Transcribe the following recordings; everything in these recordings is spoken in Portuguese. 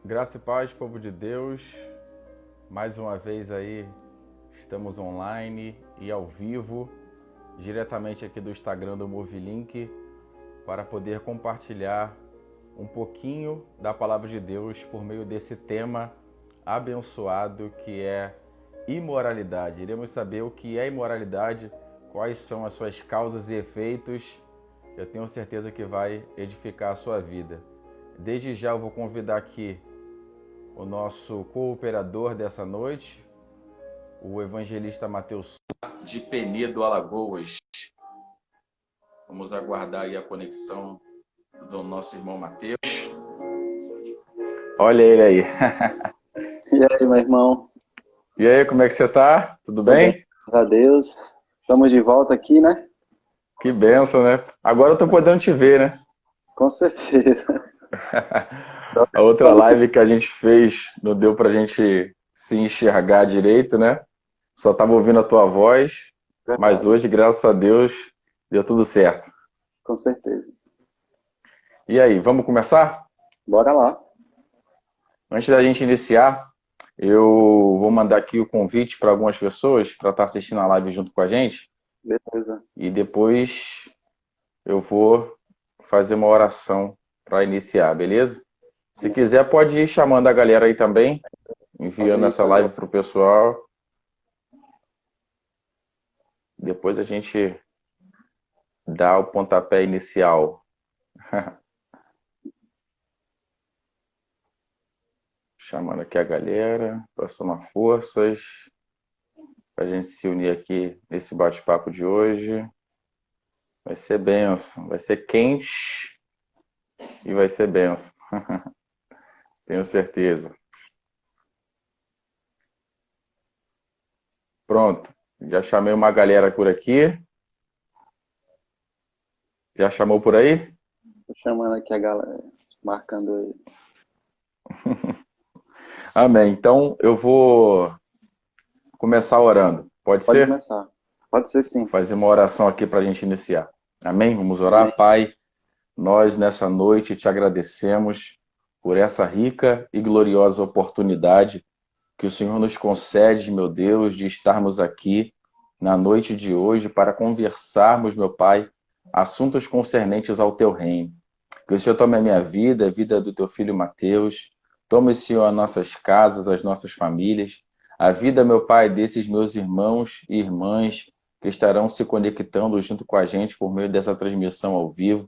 Graça e paz, povo de Deus. Mais uma vez aí estamos online e ao vivo, diretamente aqui do Instagram do Movilink, para poder compartilhar um pouquinho da palavra de Deus por meio desse tema abençoado que é imoralidade. Iremos saber o que é imoralidade, quais são as suas causas e efeitos. Eu tenho certeza que vai edificar a sua vida. Desde já eu vou convidar aqui o nosso cooperador dessa noite, o evangelista Mateus de Penedo, Alagoas. Vamos aguardar aí a conexão do nosso irmão Mateus. Olha ele aí. E aí, meu irmão? E aí, como é que você tá? Tudo Tudo bem, bem? graças a Deus. Estamos de volta aqui, né? Que bênção, né? Agora eu tô podendo te ver, né? Com certeza. A outra live que a gente fez não deu pra gente se enxergar direito, né? Só tava ouvindo a tua voz, mas Verdade, hoje, graças a Deus, deu tudo certo. com certeza. E aí, vamos começar? Bora lá. Antes da gente iniciar, eu vou mandar aqui o convite para algumas pessoas para estar assistindo a live junto com a gente Beleza. e depois eu vou fazer uma oração para iniciar, beleza? Se quiser, pode ir chamando a galera aí também, enviando Fazer essa isso live agora. para o pessoal. Depois a gente dá o pontapé inicial. Chamando aqui a galera para somar forças, para a gente se unir aqui nesse bate-papo de hoje. Vai ser benção, vai ser quente e vai ser benção. Tenho certeza. Pronto, já chamei uma galera por aqui. Já chamou por aí? Tô chamando aqui a galera, marcando aí. Amém. Então eu vou começar orando. Pode Pode ser? começar. Pode ser Vou sim. fazer uma oração aqui para a gente iniciar. Amém? Vamos Amém. orar, Pai. Nós nessa noite te agradecemos por essa rica e gloriosa oportunidade que o Senhor nos concede, meu Deus, de estarmos aqui na noite de hoje para conversarmos, meu Pai, assuntos concernentes ao teu reino. Que o Senhor tome a minha vida, a vida do teu filho Mateus, tome, Senhor, as nossas casas, as nossas famílias, a vida, meu Pai, desses meus irmãos e irmãs que estarão se conectando junto com a gente por meio dessa transmissão ao vivo.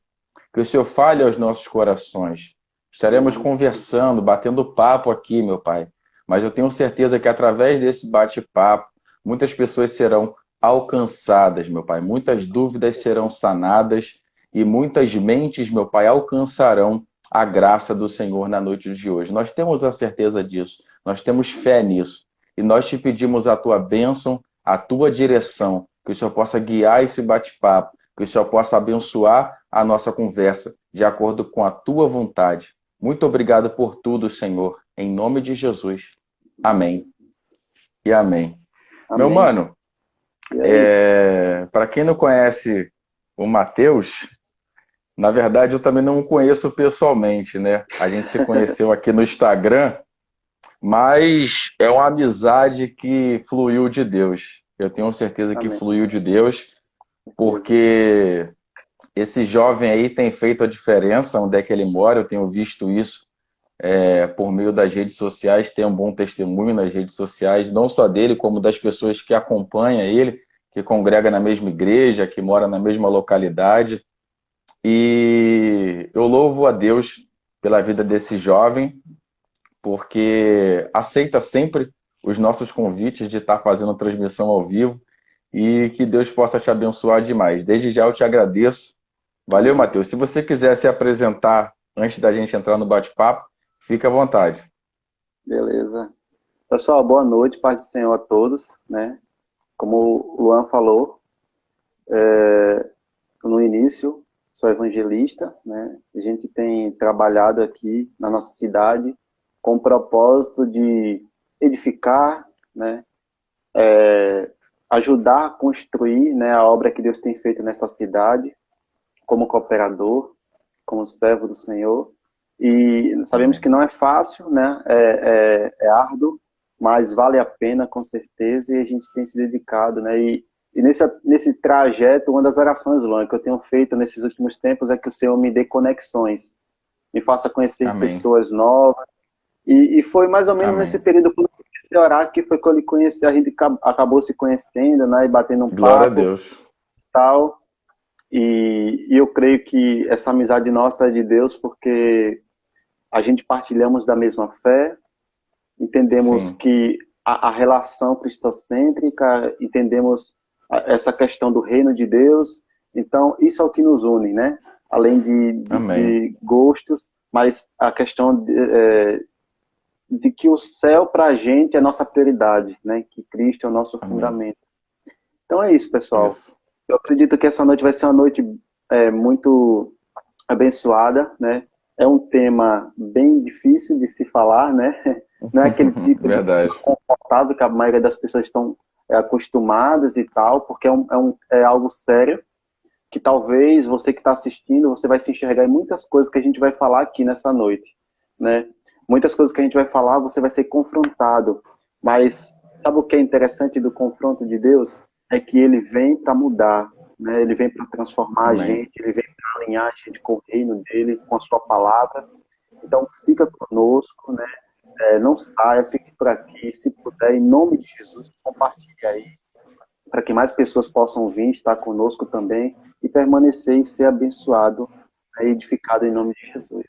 Que o Senhor fale aos nossos corações. Em Estaremos nome de Jesus. conversando, batendo papo aqui, meu Pai. Mas eu tenho certeza que através desse bate-papo, muitas pessoas serão alcançadas, meu Pai. Muitas dúvidas serão sanadas e muitas mentes, meu Pai, alcançarão a graça do Senhor na noite de hoje. Nós temos a certeza disso, nós temos fé nisso. E nós te pedimos a tua bênção, a tua direção, que o Senhor possa guiar esse bate-papo, que o Senhor possa abençoar a nossa conversa de acordo com a tua vontade. Muito obrigado por tudo, Senhor. Em nome de Jesus. Em nome de Amém Jesus. e amém. Meu Amém. mano, E aí? para quem não conhece o Mateus, na verdade eu também não o conheço pessoalmente, né? A gente se conheceu aqui no Instagram, mas é uma amizade que fluiu de Deus. Eu tenho certeza que Amém. fluiu de Deus, Com certeza. porque esse jovem aí tem feito a diferença onde é que ele mora. Eu tenho visto isso por meio das redes sociais, tem um bom testemunho nas redes sociais, não só dele, como das pessoas que acompanham ele, que congrega na mesma igreja, que mora na mesma localidade. E eu louvo a Deus pela vida desse jovem, porque aceita sempre os nossos convites de estar fazendo transmissão ao vivo e que Deus possa te abençoar demais. Desde já eu te agradeço. Valeu, Amém. Matheus. Se você quiser se apresentar antes da gente entrar no bate-papo, fica à vontade. Beleza. Pessoal, boa noite, paz do Senhor a todos, né? Como o Luan falou, no início, sou evangelista, né? A gente tem trabalhado aqui na nossa cidade com o propósito de edificar, né? Ajudar a construir, né, a obra que Deus tem feito nessa cidade, como cooperador, como servo do Senhor. E sabemos Amém. que não é fácil, né? É árduo, mas vale a pena com certeza, e a gente tem se dedicado, né? E nesse trajeto, uma das orações, Luan, que eu tenho feito nesses últimos tempos é que o Senhor me dê conexões, me faça conhecer Amém. pessoas novas. E foi mais ou menos nesse Amém. período quando eu comecei a orar que foi quando eu conheci, a gente acabou se conhecendo, né? E batendo um Glória a papo Deus. e tal. E eu creio que essa amizade nossa é de Deus, porque a gente partilhamos da mesma fé, entendemos Sim. que a relação cristocêntrica, entendemos essa questão do reino de Deus. Então, isso é o que nos une, né? Além Amém. de gostos, mas a questão de que o céu para a gente é a nossa prioridade, né? Que Cristo é o nosso Amém. fundamento. Então é isso, pessoal. Isso. Eu acredito que essa noite vai ser uma noite muito abençoada, né? É um tema bem difícil de se falar, né? Não é aquele tipo de Verdade. confortável que a maioria das pessoas estão acostumadas e tal, porque é algo sério, que talvez você que está assistindo, você vai se enxergar em muitas coisas que a gente vai falar aqui nessa noite, né? Muitas coisas que a gente vai falar, você vai ser confrontado, mas sabe o que é interessante do confronto de Deus? É que ele vem para mudar, né? Ele vem para transformar a Amém. gente, ele vem para alinhar a gente com o reino dele, com a sua palavra. Então, fica conosco, né? Não saia, fique por aqui, se puder, em nome de Jesus, compartilhe aí, para que mais pessoas possam vir, estar conosco também e permanecer e ser abençoado, né, edificado em nome de Jesus.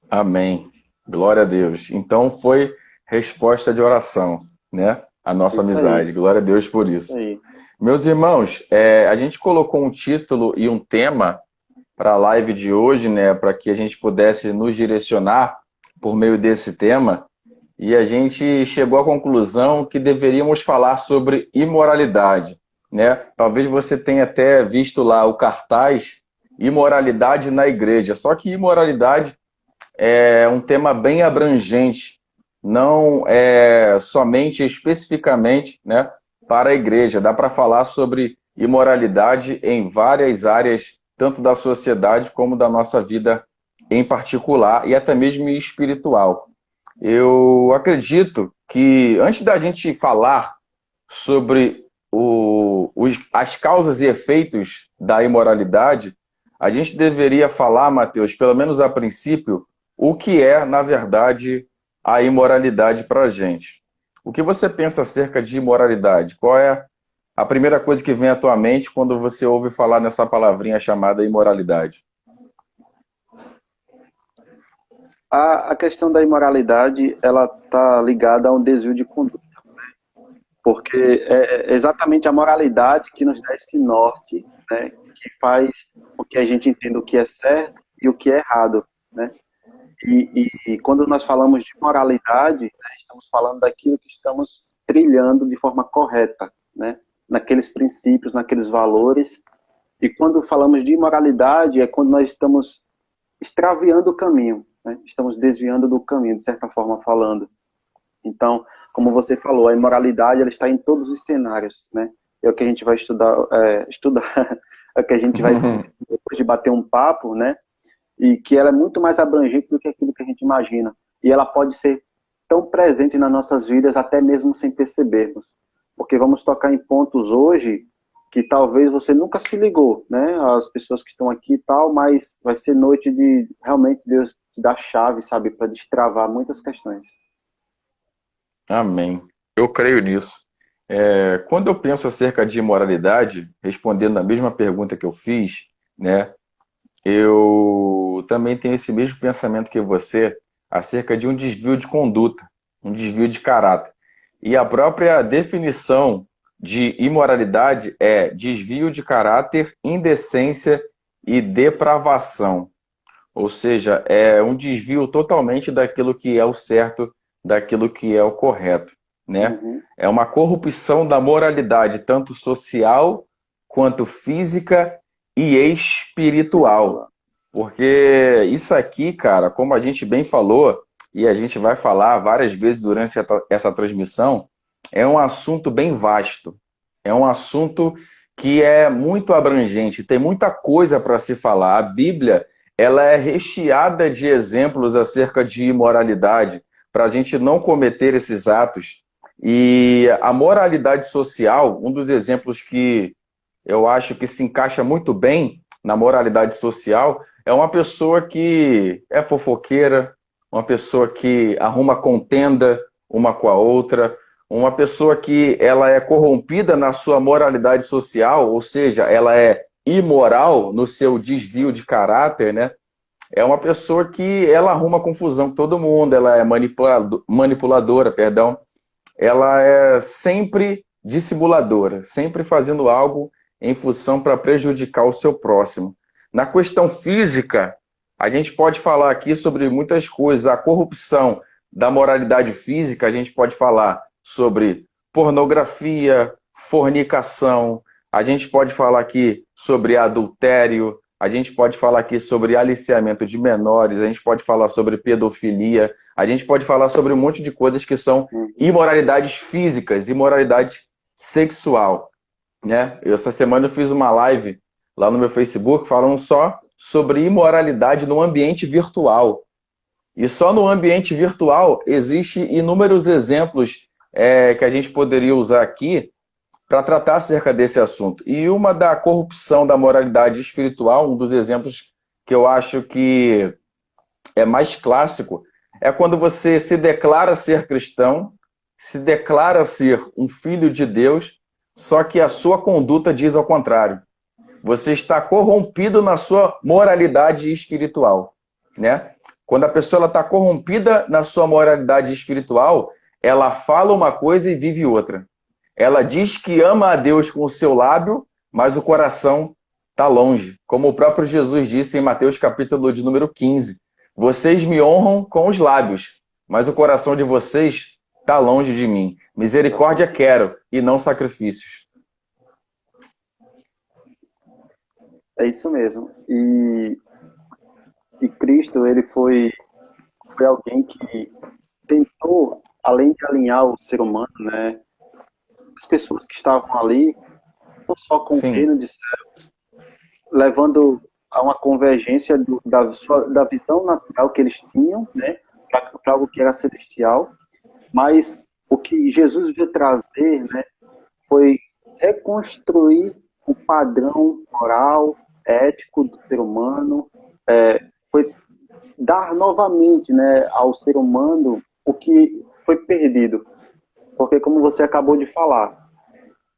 Amém. Glória a Deus. Então foi resposta de oração, né? A nossa Isso aí, amizade. Glória a Deus por isso isso. aí. Meus irmãos, a gente colocou um título e um tema para a live de hoje, né? Para que a gente pudesse nos direcionar por meio desse tema. E a gente chegou à conclusão que deveríamos falar sobre imoralidade, né? Talvez você tenha até visto lá o cartaz Imoralidade na Igreja. Só que imoralidade é um tema bem abrangente, não é somente especificamente, né, para a igreja. Dá para falar sobre imoralidade em várias áreas, tanto da sociedade como da nossa vida em particular e até mesmo espiritual. Eu acredito que antes da gente falar sobre as causas e efeitos da imoralidade, a gente deveria falar, Mateus, pelo menos a princípio, o que é, na verdade, a imoralidade para a gente. O que você pensa acerca de imoralidade? Qual é a primeira coisa que vem à tua mente quando você ouve falar nessa palavrinha chamada imoralidade? A questão da imoralidade, ela está ligada a um desvio de conduta, porque é exatamente a moralidade que nos dá esse norte, né, que faz com que a gente entenda o que é certo e o que é errado, né? E quando nós falamos de moralidade, né, estamos falando daquilo que estamos trilhando de forma correta, né? Naqueles princípios, naqueles valores. E quando falamos de imoralidade, é quando nós estamos extraviando o caminho, né? Estamos desviando do caminho, de certa forma falando. Então, como você falou, a imoralidade ela está em todos os cenários, né? É o que a gente vai estudar é o que a gente vai, depois de bater um papo, né? E que ela é muito mais abrangente do que aquilo que a gente imagina. E ela pode ser tão presente nas nossas vidas, até mesmo sem percebermos. Porque vamos tocar em pontos hoje que talvez você nunca se ligou, né? As pessoas que estão aqui e tal, mas vai ser noite de realmente Deus te dar chave, sabe, para destravar muitas questões. Amém. Eu creio nisso. Quando eu penso acerca de imoralidade, respondendo a mesma pergunta que eu fiz, né, eu também tenho esse mesmo pensamento que você acerca de um desvio de conduta, um desvio de caráter. E a própria definição de imoralidade é desvio de caráter, indecência e depravação. Ou seja, é um desvio totalmente daquilo que é o certo, daquilo que é o correto, né? Uhum. É uma corrupção da moralidade, tanto social quanto física e espiritual. Espiritual. Porque isso aqui, cara, como a gente bem falou, e a gente vai falar várias vezes durante essa transmissão, é um assunto bem vasto. É um assunto que é muito abrangente, tem muita coisa para se falar. A Bíblia ela é recheada de exemplos acerca de imoralidade, para a gente não cometer esses atos. E a moralidade social, um dos exemplos que eu acho que se encaixa muito bem na moralidade social, é uma pessoa que é fofoqueira, uma pessoa que arruma contenda uma com a outra, uma pessoa que ela é corrompida na sua moralidade social, ou seja, ela é imoral no seu desvio de caráter, né? É uma pessoa que ela arruma confusão com todo mundo, ela é manipuladora, perdão. Ela é sempre dissimuladora, sempre fazendo algo em função para prejudicar o seu próximo. Na questão física, a gente pode falar aqui sobre muitas coisas. A corrupção da moralidade física, a gente pode falar sobre pornografia, fornicação, a gente pode falar aqui sobre adultério, a gente pode falar aqui sobre aliciamento de menores, a gente pode falar sobre pedofilia, a gente pode falar sobre um monte de coisas que são imoralidades físicas, imoralidade sexual, né? Essa semana eu fiz uma live lá no meu Facebook falando só sobre imoralidade no ambiente virtual. E só no ambiente virtual existem inúmeros exemplos que a gente poderia usar aqui para tratar acerca desse assunto. E uma da corrupção da moralidade espiritual, um dos exemplos que eu acho que é mais clássico, é quando você se declara ser cristão, se declara ser um filho de Deus, só que a sua conduta diz ao contrário. Você está corrompido na sua moralidade espiritual, né? Quando a pessoa está corrompida na sua moralidade espiritual, ela fala uma coisa e vive outra. Ela diz que ama a Deus com o seu lábio, mas o coração está longe. Como o próprio Jesus disse em Mateus capítulo de número 15. Vocês me honram com os lábios, mas o coração de vocês está longe de mim. Misericórdia quero e não sacrifícios. É isso mesmo. E Cristo, ele foi alguém que tentou, além de alinhar o ser humano, né, as pessoas que estavam ali, não só com o reino de céus, levando a uma convergência da visão natural que eles tinham, né, para algo que era celestial, mas o que Jesus veio trazer, né, foi reconstruir o padrão moral, ético do ser humano, foi dar novamente, né, ao ser humano o que foi perdido. Porque, como você acabou de falar,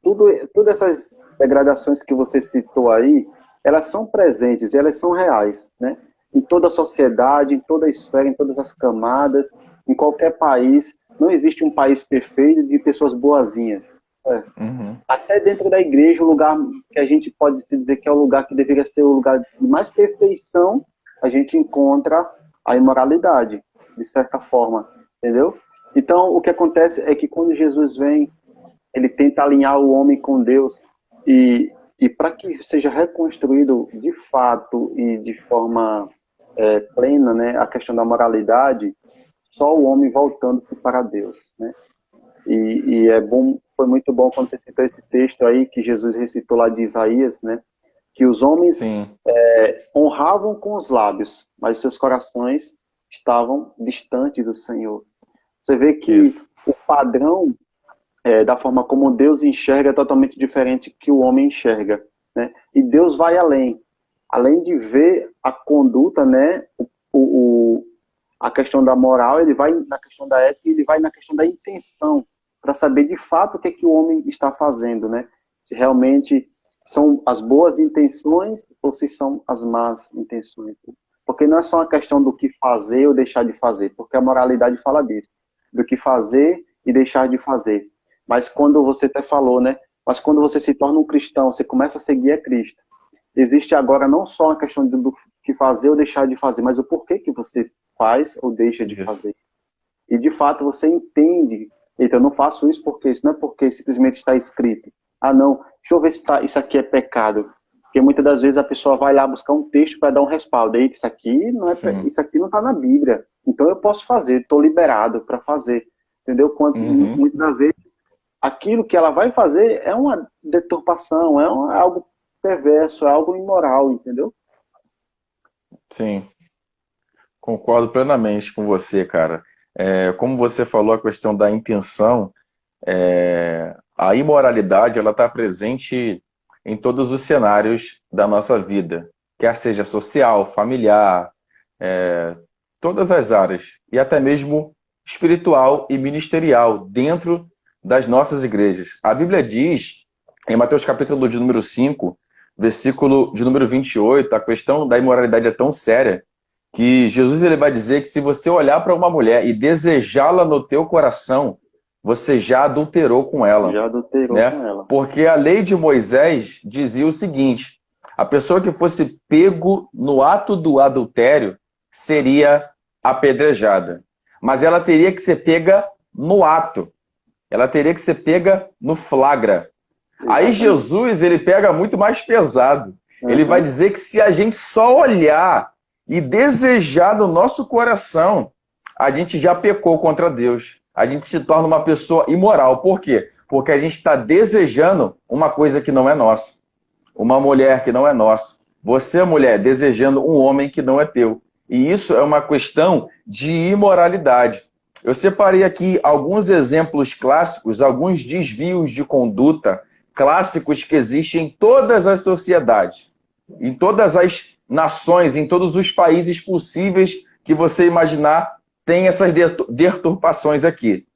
todas essas degradações que você citou aí, elas são presentes, elas são reais, né? Em toda a sociedade, em toda a esfera, em todas as camadas, em qualquer país. Não existe um país perfeito de pessoas boazinhas. Até dentro da igreja, o lugar que a gente pode se dizer que é o lugar que deveria ser o lugar de mais perfeição, a gente encontra a imoralidade, de certa forma, entendeu? Então, o que acontece é que quando Jesus vem, ele tenta alinhar o homem com Deus e para que seja reconstruído de fato e de forma plena, né, a questão da moralidade, só o homem voltando para Deus, né? E é bom, foi muito bom quando você citou esse texto aí que Jesus recitou lá de Isaías, né? Que os homens honravam com os lábios, mas seus corações estavam distantes do Senhor. Você vê que o padrão da forma como Deus enxerga é totalmente diferente que o homem enxerga, né? E Deus vai além de ver a conduta, né? A questão da moral, ele vai na questão da ética, ele vai na questão da intenção, para saber de fato o que é que o homem está fazendo, né? Se realmente são as boas intenções ou se são as más intenções. Porque não é só uma questão do que fazer ou deixar de fazer, porque a moralidade fala disso, do que fazer e deixar de fazer. Mas quando você até falou, né? Mas quando você se torna um cristão, você começa a seguir a Cristo. Existe agora não só a questão do que fazer ou deixar de fazer, mas o porquê que você faz ou deixa de fazer. E de fato você entende, então eu não faço isso porque isso não é porque simplesmente está escrito. Ah não, deixa eu ver se isso aqui é pecado. Porque muitas das vezes a pessoa vai lá buscar um texto para dar um respaldo. Aí isso aqui não está na Bíblia. Então eu posso fazer, estou liberado para fazer. Entendeu? Quando muitas das vezes aquilo que ela vai fazer é uma deturpação, é algo perverso, é algo imoral, entendeu? Sim, concordo plenamente com você, cara. Como você falou, a questão da intenção, a imoralidade, ela está presente em todos os cenários da nossa vida, quer seja social, familiar, todas as áreas, e até mesmo espiritual e ministerial, dentro das nossas igrejas. A Bíblia diz, em Mateus capítulo de número 5, versículo de número 28, a questão da imoralidade é tão séria que Jesus ele vai dizer que se você olhar para uma mulher e desejá-la no teu coração, você já adulterou com ela, Já adulterou né? com ela. Porque a lei de Moisés dizia o seguinte: a pessoa que fosse pego no ato do adultério seria apedrejada. Mas ela teria que ser pega no ato. Ela teria que ser pega no flagra. Aí Exatamente. Jesus, ele pega muito mais pesado. Ele vai dizer que se a gente só olhar e desejar no nosso coração, a gente já pecou contra Deus. A gente se torna uma pessoa imoral. Por quê? Porque a gente está desejando uma coisa que não é nossa. Uma mulher que não é nossa. Você, mulher, desejando um homem que não é teu. E isso é uma questão de imoralidade. Eu separei aqui alguns exemplos clássicos, alguns desvios de conduta clássicos que existem em todas as sociedades, em todas as nações, em todos os países possíveis que você imaginar, tem essas deturpações aqui.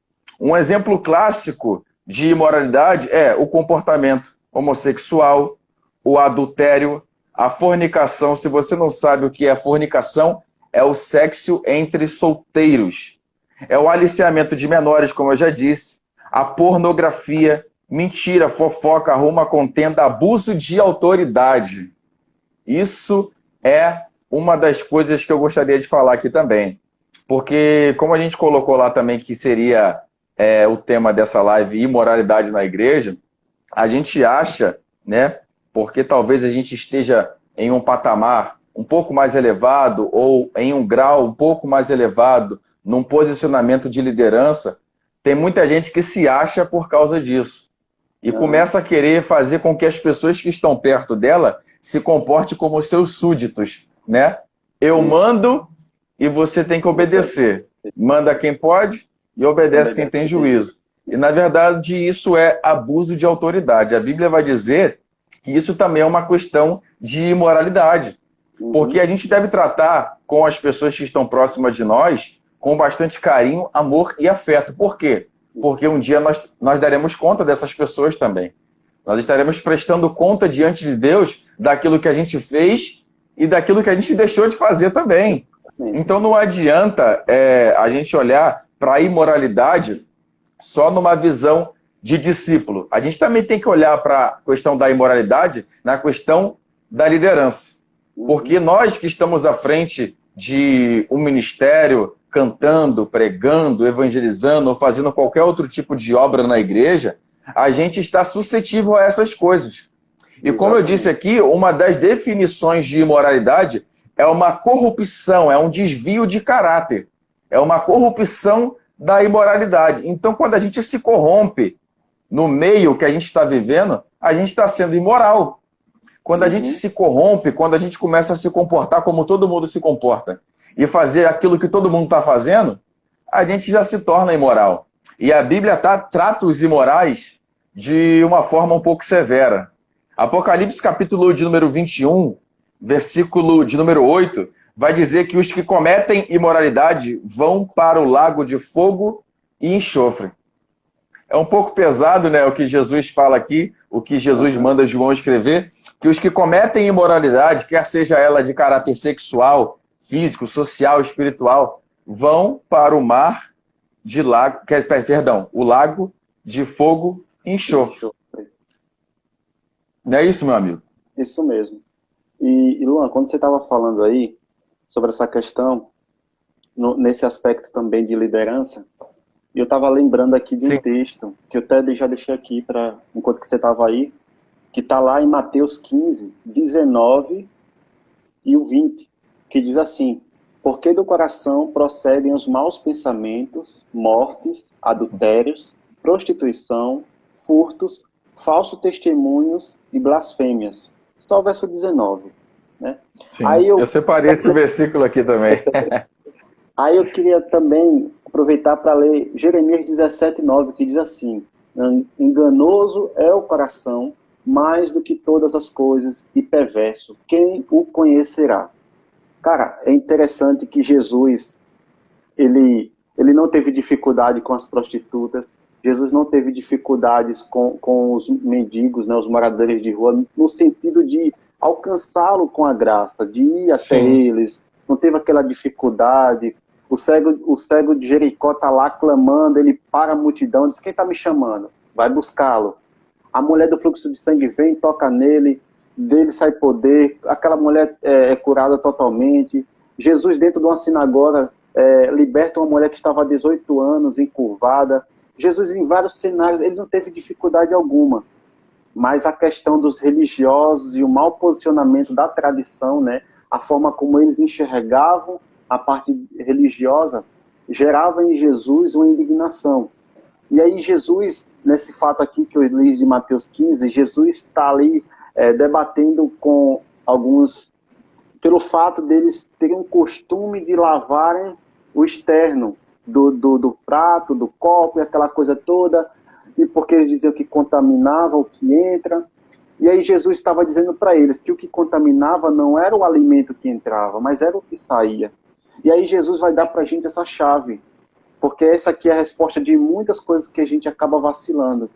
Um exemplo clássico de imoralidade é o comportamento homossexual, o adultério, a fornicação. Se você não sabe o que é fornicação, é o sexo entre solteiros. É o aliciamento de menores, como eu já disse, a pornografia, mentira, fofoca, arruma contenda, abuso de autoridade. Isso é uma das coisas que eu gostaria de falar aqui também. Porque, como a gente colocou lá também que seria o tema dessa live, imoralidade na igreja, a gente acha, né, porque talvez a gente esteja em um patamar um pouco mais elevado ou em um grau um pouco mais elevado, num posicionamento de liderança, tem muita gente que se acha por causa disso. E começa a querer fazer com que as pessoas que estão perto dela se comportem como seus súditos, né? Eu mando e você tem que obedecer. Manda quem pode e obedece quem tem juízo. E, na verdade, isso é abuso de autoridade. A Bíblia vai dizer que isso também é uma questão de imoralidade. Porque a gente deve tratar com as pessoas que estão próximas de nós com bastante carinho, amor e afeto. Por quê? Porque um dia nós daremos conta dessas pessoas também. Nós estaremos prestando conta diante de Deus daquilo que a gente fez e daquilo que a gente deixou de fazer também. Então não adianta a gente olhar para a imoralidade só numa visão de discípulo. A gente também tem que olhar para a questão da imoralidade na questão da liderança. Porque nós que estamos à frente de um ministério, cantando, pregando, evangelizando ou fazendo qualquer outro tipo de obra na igreja, a gente está suscetível a essas coisas. E como eu disse aqui, uma das definições de imoralidade é uma corrupção, é um desvio de caráter, é uma corrupção da imoralidade. Então, quando a gente se corrompe no meio que a gente está vivendo, a gente está sendo imoral. Quando a gente se corrompe, quando a gente começa a se comportar como todo mundo se comporta e fazer aquilo que todo mundo está fazendo, a gente já se torna imoral. E a Bíblia trata os imorais de uma forma um pouco severa. Apocalipse capítulo de número 21, versículo de número 8, vai dizer que os que cometem imoralidade vão para o lago de fogo e enxofre. É um pouco pesado, né, o que Jesus fala aqui, o que Jesus manda João escrever, que os que cometem imoralidade, quer seja ela de caráter sexual, físico, social, espiritual, vão para o mar de lago, o lago de fogo e enxofre. Não é isso, meu amigo? Isso mesmo. E Luan, quando você estava falando aí sobre essa questão, nesse aspecto também de liderança, eu estava lembrando aqui de um texto, que eu até já deixei aqui, enquanto que você estava aí, que está lá em Mateus 15, 19 e o 20, que diz assim: porque do coração procedem os maus pensamentos, mortes, adultérios, prostituição, furtos, falsos testemunhos e blasfêmias. Só o verso 19. né? Sim, eu separei esse versículo aqui também. Aí eu queria também aproveitar para ler Jeremias 17:9, que diz assim: enganoso é o coração mais do que todas as coisas e perverso, quem o conhecerá? Cara, é interessante que Jesus, ele não teve dificuldade com as prostitutas, Jesus não teve dificuldades com os mendigos, né, os moradores de rua, no sentido de alcançá-lo com a graça, de ir até Sim, eles, não teve aquela dificuldade. O cego de Jericó está lá clamando, ele para a multidão, diz: quem está me chamando? Vai buscá-lo. A mulher do fluxo de sangue vem, toca nele, dele sai poder, aquela mulher é curada totalmente. Jesus, dentro de uma sinagoga, liberta uma mulher que estava há 18 anos, encurvada. Jesus, em vários cenários, ele não teve dificuldade alguma. Mas a questão dos religiosos e o mau posicionamento da tradição, né, a forma como eles enxergavam a parte religiosa, gerava em Jesus uma indignação. E aí Jesus, nesse fato aqui que eu li de Mateus 15, Jesus está ali debatendo com alguns, pelo fato deles terem um costume de lavarem o externo do prato, do copo e aquela coisa toda, e porque eles diziam que contaminava o que entra. E aí Jesus estava dizendo para eles que o que contaminava não era o alimento que entrava, mas era o que saía. E aí Jesus vai dar para a gente essa chave, porque essa aqui é a resposta de muitas coisas que a gente acaba vacilando.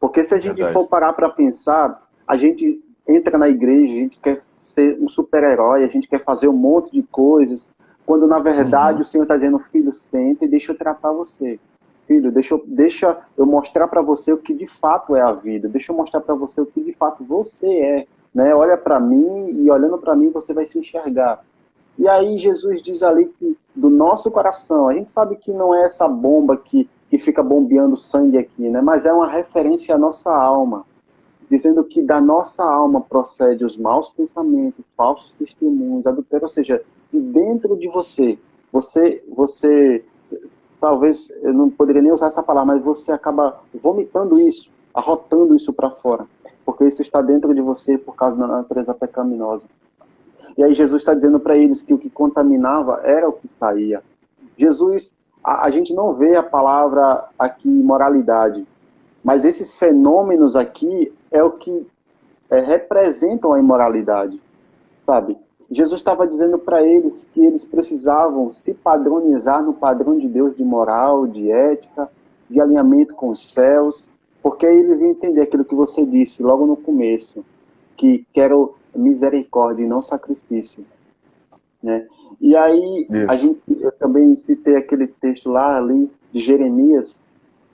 Porque se a gente verdade. for parar para pensar, a gente entra na igreja, a gente quer ser um super-herói, a gente quer fazer um monte de coisas, quando na verdade o Senhor está dizendo: filho, senta e deixa eu tratar você. Filho, deixa eu mostrar para você o que de fato é a vida, deixa eu mostrar para você o que de fato você é. Né? Olha para mim, e olhando para mim você vai se enxergar. E aí Jesus diz ali que do nosso coração, a gente sabe que não é essa bomba que fica bombeando sangue aqui, né? Mas é uma referência à nossa alma, dizendo que da nossa alma procede os maus pensamentos, falsos testemunhos, adultério, ou seja, de dentro de você, talvez, eu não poderia nem usar essa palavra, mas você acaba vomitando isso, arrotando isso para fora, porque isso está dentro de você por causa da natureza pecaminosa. E aí Jesus está dizendo para eles que o que contaminava era o que saía. Jesus, a gente não vê a palavra aqui moralidade, mas esses fenômenos aqui é o que representam a imoralidade, sabe? Jesus estava dizendo para eles que eles precisavam se padronizar no padrão de Deus de moral, de ética, de alinhamento com os céus, porque aí eles iam entender aquilo que você disse logo no começo, que quero misericórdia e não sacrifício, né? E aí eu também citei aquele texto lá ali de Jeremias,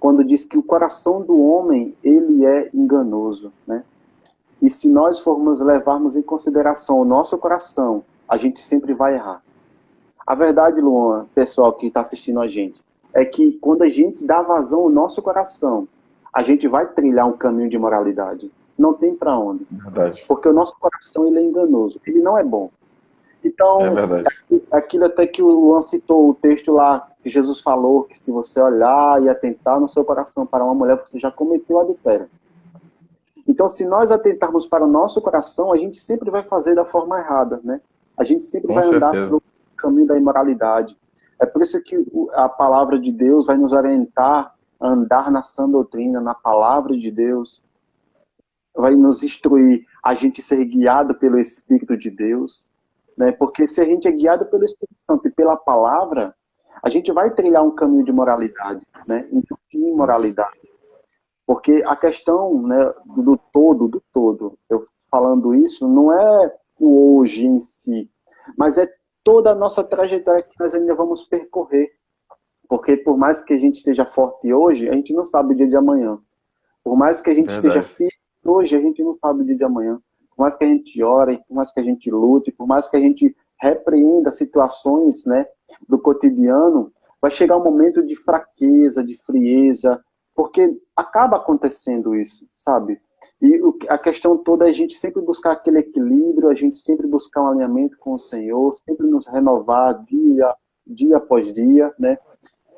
quando diz que o coração do homem ele é enganoso, né? E se nós formos levarmos em consideração o nosso coração, a gente sempre vai errar. A verdade, Luan, pessoal que está assistindo a gente, é que quando a gente dá vazão ao nosso coração, a gente vai trilhar um caminho de moralidade. Não tem para onde. Verdade. Porque o nosso coração ele é enganoso, ele não é bom. É Então, verdade. aquilo até que o Luan citou, o texto lá que Jesus falou, que se você olhar e atentar no seu coração para uma mulher, você já cometeu adultério. Então, se nós atentarmos para o nosso coração, a gente sempre vai fazer da forma errada, né? A gente sempre Com vai andar certeza. pelo caminho da imoralidade. É por isso que a palavra de Deus vai nos orientar a andar na sã doutrina, na palavra de Deus, vai nos instruir a gente ser guiado pelo Espírito de Deus, né? Porque se a gente é guiado pelo Espírito Santo e pela palavra, a gente vai trilhar um caminho de moralidade, né? De imoralidade. Porque a questão, né, do todo, eu falando isso, não é o hoje em si, mas é toda a nossa trajetória que nós ainda vamos percorrer. Porque por mais que a gente esteja forte hoje, a gente não sabe o dia de amanhã. Por mais que a gente esteja firme hoje, a gente não sabe o dia de amanhã. Por mais que a gente ore, por mais que a gente lute, por mais que a gente repreenda situações, né, do cotidiano, vai chegar um momento de fraqueza, de frieza, porque acaba acontecendo isso, sabe? E a questão toda é a gente sempre buscar aquele equilíbrio, a gente sempre buscar um alinhamento com o Senhor, sempre nos renovar dia após dia, né?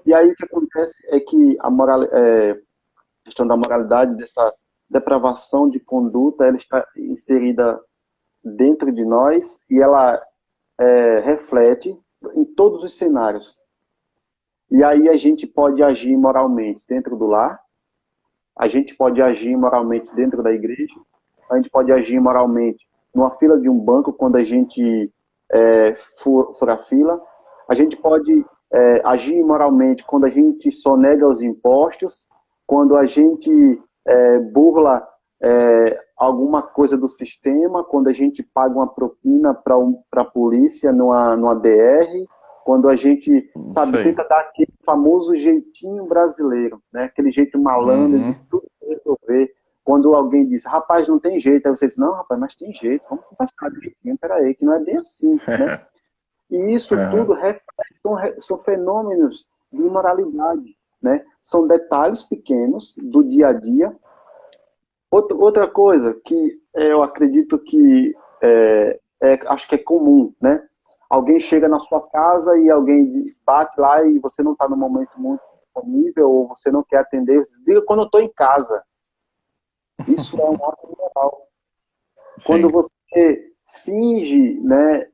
E aí o que acontece é que a questão da moralidade, dessa depravação de conduta, ela está inserida dentro de nós e ela reflete em todos os cenários. E aí a gente pode agir moralmente dentro do lar, a gente pode agir moralmente dentro da igreja, a gente pode agir moralmente numa fila de um banco quando a gente for a fila, a gente pode agir moralmente quando a gente sonega os impostos, quando a gente burla alguma coisa do sistema, quando a gente paga uma propina para a polícia numa DR, quando a gente, sabe, tenta dar aquele famoso jeitinho brasileiro, né? Aquele jeito malandro, de tudo resolver. Quando alguém diz, rapaz, não tem jeito, aí você diz, não, rapaz, mas tem jeito, vamos conversar direitinho, peraí, que não é bem assim, né? E isso tudo reflete, são fenômenos de imoralidade, né? São detalhes pequenos do dia a dia. Outra coisa que eu acredito que acho que é comum, né? Alguém chega na sua casa e alguém bate lá e você não está no momento muito disponível ou você não quer atender, você diga quando eu estou em casa. Isso é um ato moral. Quando você finge, né,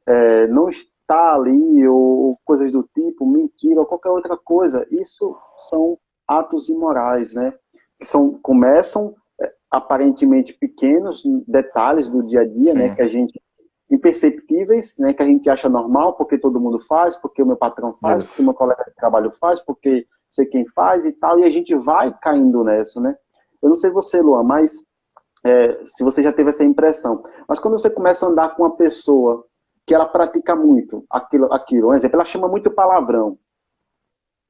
não estar ali ou coisas do tipo, mentira ou qualquer outra coisa, isso são atos imorais, né? Que começam aparentemente pequenos detalhes do dia a dia, né, que a gente imperceptíveis, né, que a gente acha normal, porque todo mundo faz, porque o meu patrão faz, porque o meu colega de trabalho faz, porque sei quem faz e tal, e a gente vai caindo nessa, né? Eu não sei você, Luan, mas se você já teve essa impressão, mas quando você começa a andar com uma pessoa que ela pratica muito aquilo, um exemplo, ela chama muito palavrão,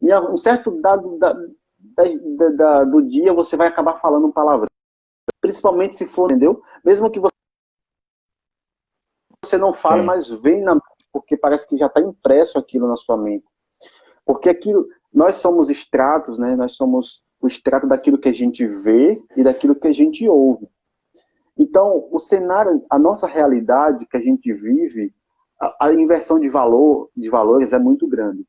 e um certo dado do dia você vai acabar falando um palavrão, principalmente se for, entendeu? Mesmo que você não fale, mas vem na mente, porque parece que já está impresso aquilo na sua mente. Porque aquilo, nós somos extratos, né? Nós somos o extrato daquilo que a gente vê e daquilo que a gente ouve. Então, o cenário, a nossa realidade que a gente vive, a inversão de valores é muito grande.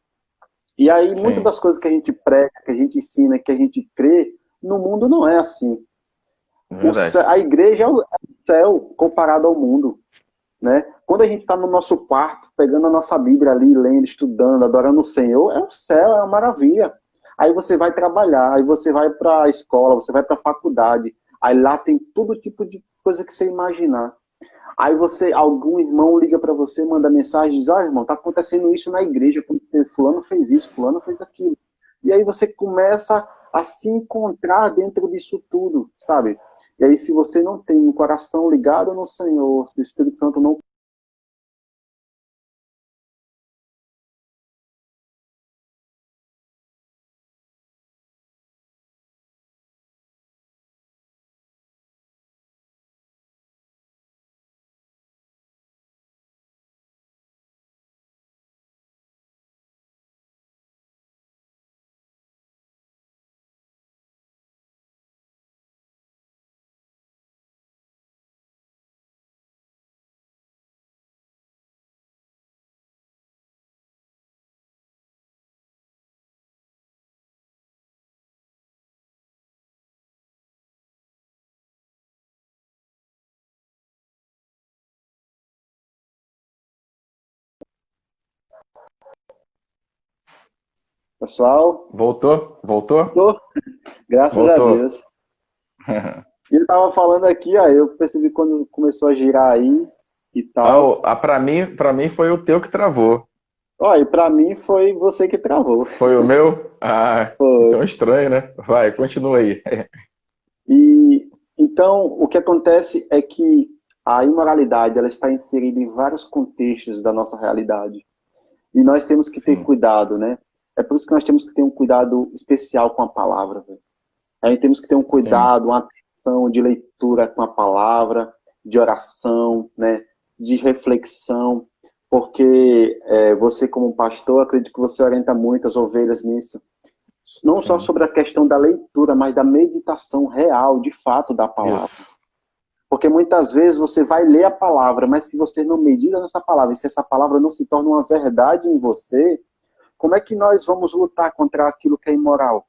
E aí, muitas das coisas que a gente prega, que a gente ensina, que a gente crê, no mundo não é assim. A igreja é o céu comparado ao mundo. Né? Quando a gente está no nosso quarto, pegando a nossa Bíblia ali, lendo, estudando, adorando o Senhor, é o céu, é uma maravilha. Aí você vai trabalhar, aí você vai para a escola, você vai para a faculdade, aí lá tem todo tipo de coisa que você imaginar. Aí algum irmão liga para você, manda mensagem, diz, irmão, tá acontecendo isso na igreja, fulano fez isso, fulano fez aquilo. E aí você começa a se encontrar dentro disso tudo, sabe? E aí, se você não tem um coração ligado no Senhor, se o Espírito Santo não... Pessoal? Voltou? Graças a Deus. E ele tava falando aqui, eu percebi quando começou a girar aí e tal. Pra mim foi o teu que travou. E pra mim foi você que travou. Foi o meu? Foi. Então estranho, né? Vai, continua aí. E então, o que acontece é que a imoralidade ela está inserida em vários contextos da nossa realidade. E nós temos que ter cuidado, né? É por isso que nós temos que ter um cuidado especial com a palavra. Véio. A gente temos que ter um cuidado, uma atenção de leitura com a palavra, de oração, né? De reflexão, porque você como pastor, acredito que você orienta muitas ovelhas nisso. Não só sobre a questão da leitura, mas da meditação real, de fato, da palavra. Isso. Porque muitas vezes você vai ler a palavra, mas se você não medita nessa palavra, e se essa palavra não se torna uma verdade em você, como é que nós vamos lutar contra aquilo que é imoral?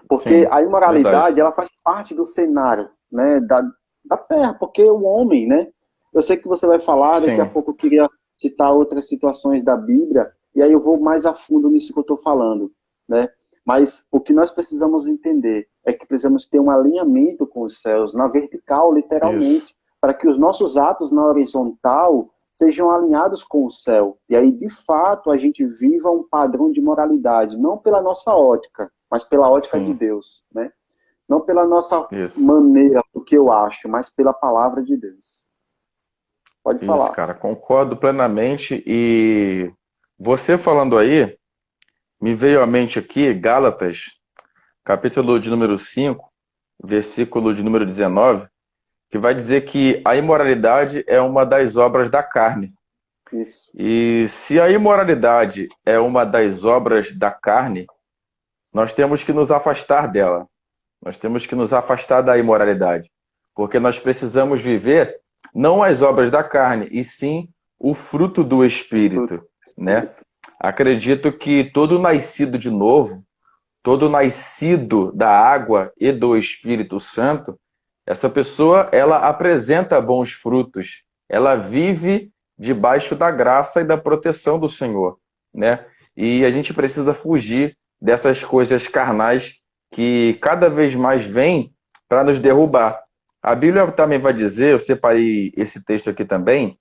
Porque a imoralidade, ela faz parte do cenário, né, da terra, porque o homem, né, Eu sei que você vai falar, daqui a Sim, pouco eu queria citar outras situações da Bíblia, e aí eu vou mais a fundo nisso que eu estou falando, né? Mas o que nós precisamos entender é que precisamos ter um alinhamento com os céus, na vertical, isso. literalmente, para que os nossos atos na horizontal sejam alinhados com o céu. E aí, de fato, a gente viva um padrão de moralidade, não pela nossa ótica, mas pela ótica de Sim, Deus, né? Não pela nossa isso. maneira, o que eu acho, mas pela palavra de Deus. Pode Isso, falar. cara, concordo plenamente. E você falando aí, me veio à mente aqui Gálatas, capítulo de número 5, versículo de número 19, que vai dizer que a imoralidade é uma das obras da carne. Isso. E se a imoralidade é uma das obras da carne, nós temos que nos afastar dela. Nós temos que nos afastar da imoralidade, porque nós precisamos viver não as obras da carne, e sim o fruto do Fruto Espírito, do né? Espírito. Acredito que todo nascido de novo, todo nascido da água e do Espírito Santo, essa pessoa, ela apresenta bons frutos, ela vive debaixo da graça e da proteção do Senhor, né? E a gente precisa fugir dessas coisas carnais que cada vez mais vêm para nos derrubar. A Bíblia também vai dizer, eu separei esse texto aqui também,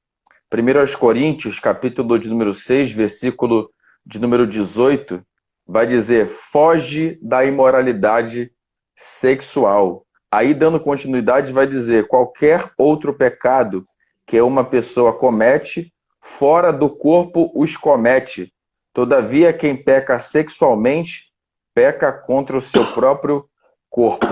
1 Coríntios, capítulo de número 6, versículo de número 18, vai dizer: foge da imoralidade sexual. Aí, dando continuidade, vai dizer: qualquer outro pecado que uma pessoa comete, fora do corpo os comete. Todavia, quem peca sexualmente, peca contra o seu próprio corpo.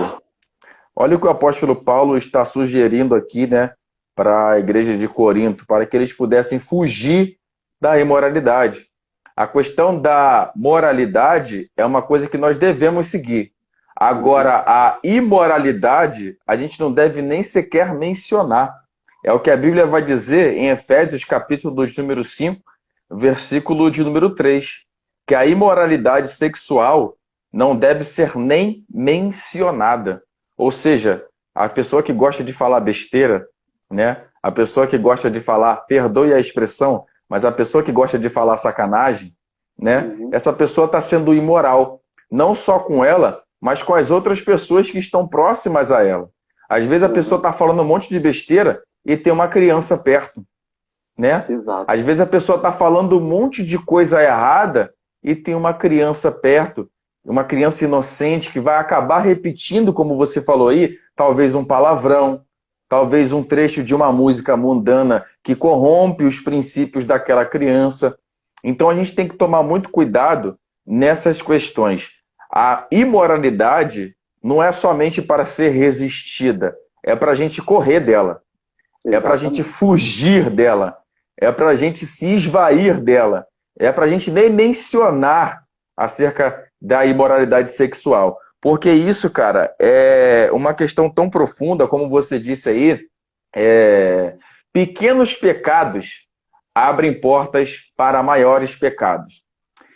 Olha o que o apóstolo Paulo está sugerindo aqui, né, para a igreja de Corinto, para que eles pudessem fugir da imoralidade. A questão da moralidade é uma coisa que nós devemos seguir. Uhum. Agora, a imoralidade, a gente não deve nem sequer mencionar. É o que a Bíblia vai dizer em Efésios, capítulo de número 5, versículo de número 3, que a imoralidade sexual não deve ser nem mencionada. Ou seja, a pessoa que gosta de falar besteira, né? A pessoa que gosta de falar, perdoe a expressão, mas a pessoa que gosta de falar sacanagem, né? Uhum. Essa pessoa está sendo imoral, não só com ela, mas com as outras pessoas que estão próximas a ela. Às vezes a pessoa Uhum. está falando um monte de besteira e tem uma criança perto, né? Exato. Às vezes a pessoa está falando um monte de coisa errada e tem uma criança perto, uma criança inocente que vai acabar repetindo, como você falou aí, talvez um palavrão, talvez um trecho de uma música mundana que corrompe os princípios daquela criança. Então a gente tem que tomar muito cuidado nessas questões. A imoralidade não é somente para ser resistida, é para a gente correr dela, é para a gente Exatamente. fugir dela, é para a gente se esvair dela, é para a gente nem mencionar acerca da imoralidade sexual. Porque isso, cara, é uma questão tão profunda, como você disse aí, pequenos pecados abrem portas para maiores pecados.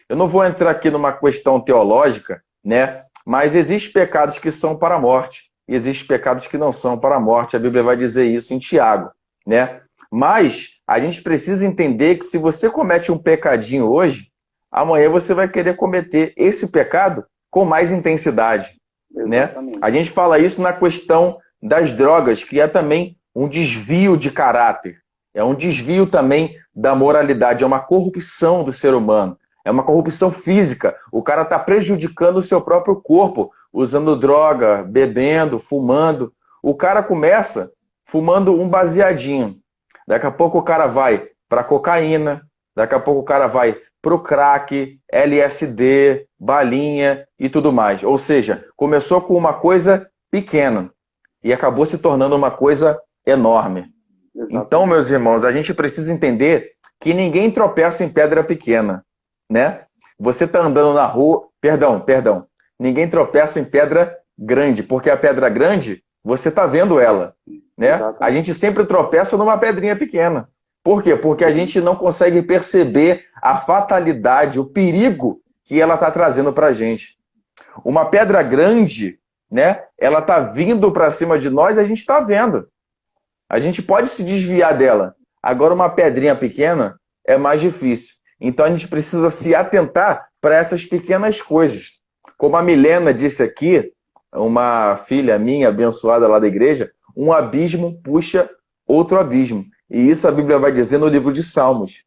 Eu não vou entrar aqui numa questão teológica, né? Mas existem pecados que são para a morte e existem pecados que não são para a morte. A Bíblia vai dizer isso em Tiago, né? Mas a gente precisa entender que se você comete um pecadinho hoje, amanhã você vai querer cometer esse pecado com mais intensidade, né? A Exatamente. gente fala isso na questão das drogas, que é também um desvio de caráter, é um desvio também da moralidade, é uma corrupção do ser humano. É uma corrupção física. O cara está prejudicando o seu próprio corpo, usando droga, bebendo, fumando. O cara começa fumando um baseadinho. Daqui a pouco o cara vai para cocaína, daqui a pouco o cara vai para o crack, LSD, balinha e tudo mais. Ou seja, começou com uma coisa pequena e acabou se tornando uma coisa enorme. Então, Exatamente. meus irmãos, a gente precisa entender que ninguém tropeça em pedra pequena, né? Você está andando na rua, perdão, ninguém tropeça em pedra grande, porque a pedra grande, você está vendo ela, né? A Exatamente. gente sempre tropeça numa pedrinha pequena. Por quê? Porque a Uhum. gente não consegue perceber a fatalidade, o perigo que ela está trazendo para a gente. Uma pedra grande, né? Ela está vindo para cima de nós, a gente está vendo. A gente pode se desviar dela. Agora, uma pedrinha pequena é mais difícil. Então, a gente precisa se atentar para essas pequenas coisas. Como a Milena disse aqui, uma filha minha abençoada lá da igreja, um abismo puxa outro abismo. E isso a Bíblia vai dizer no livro de Salmos,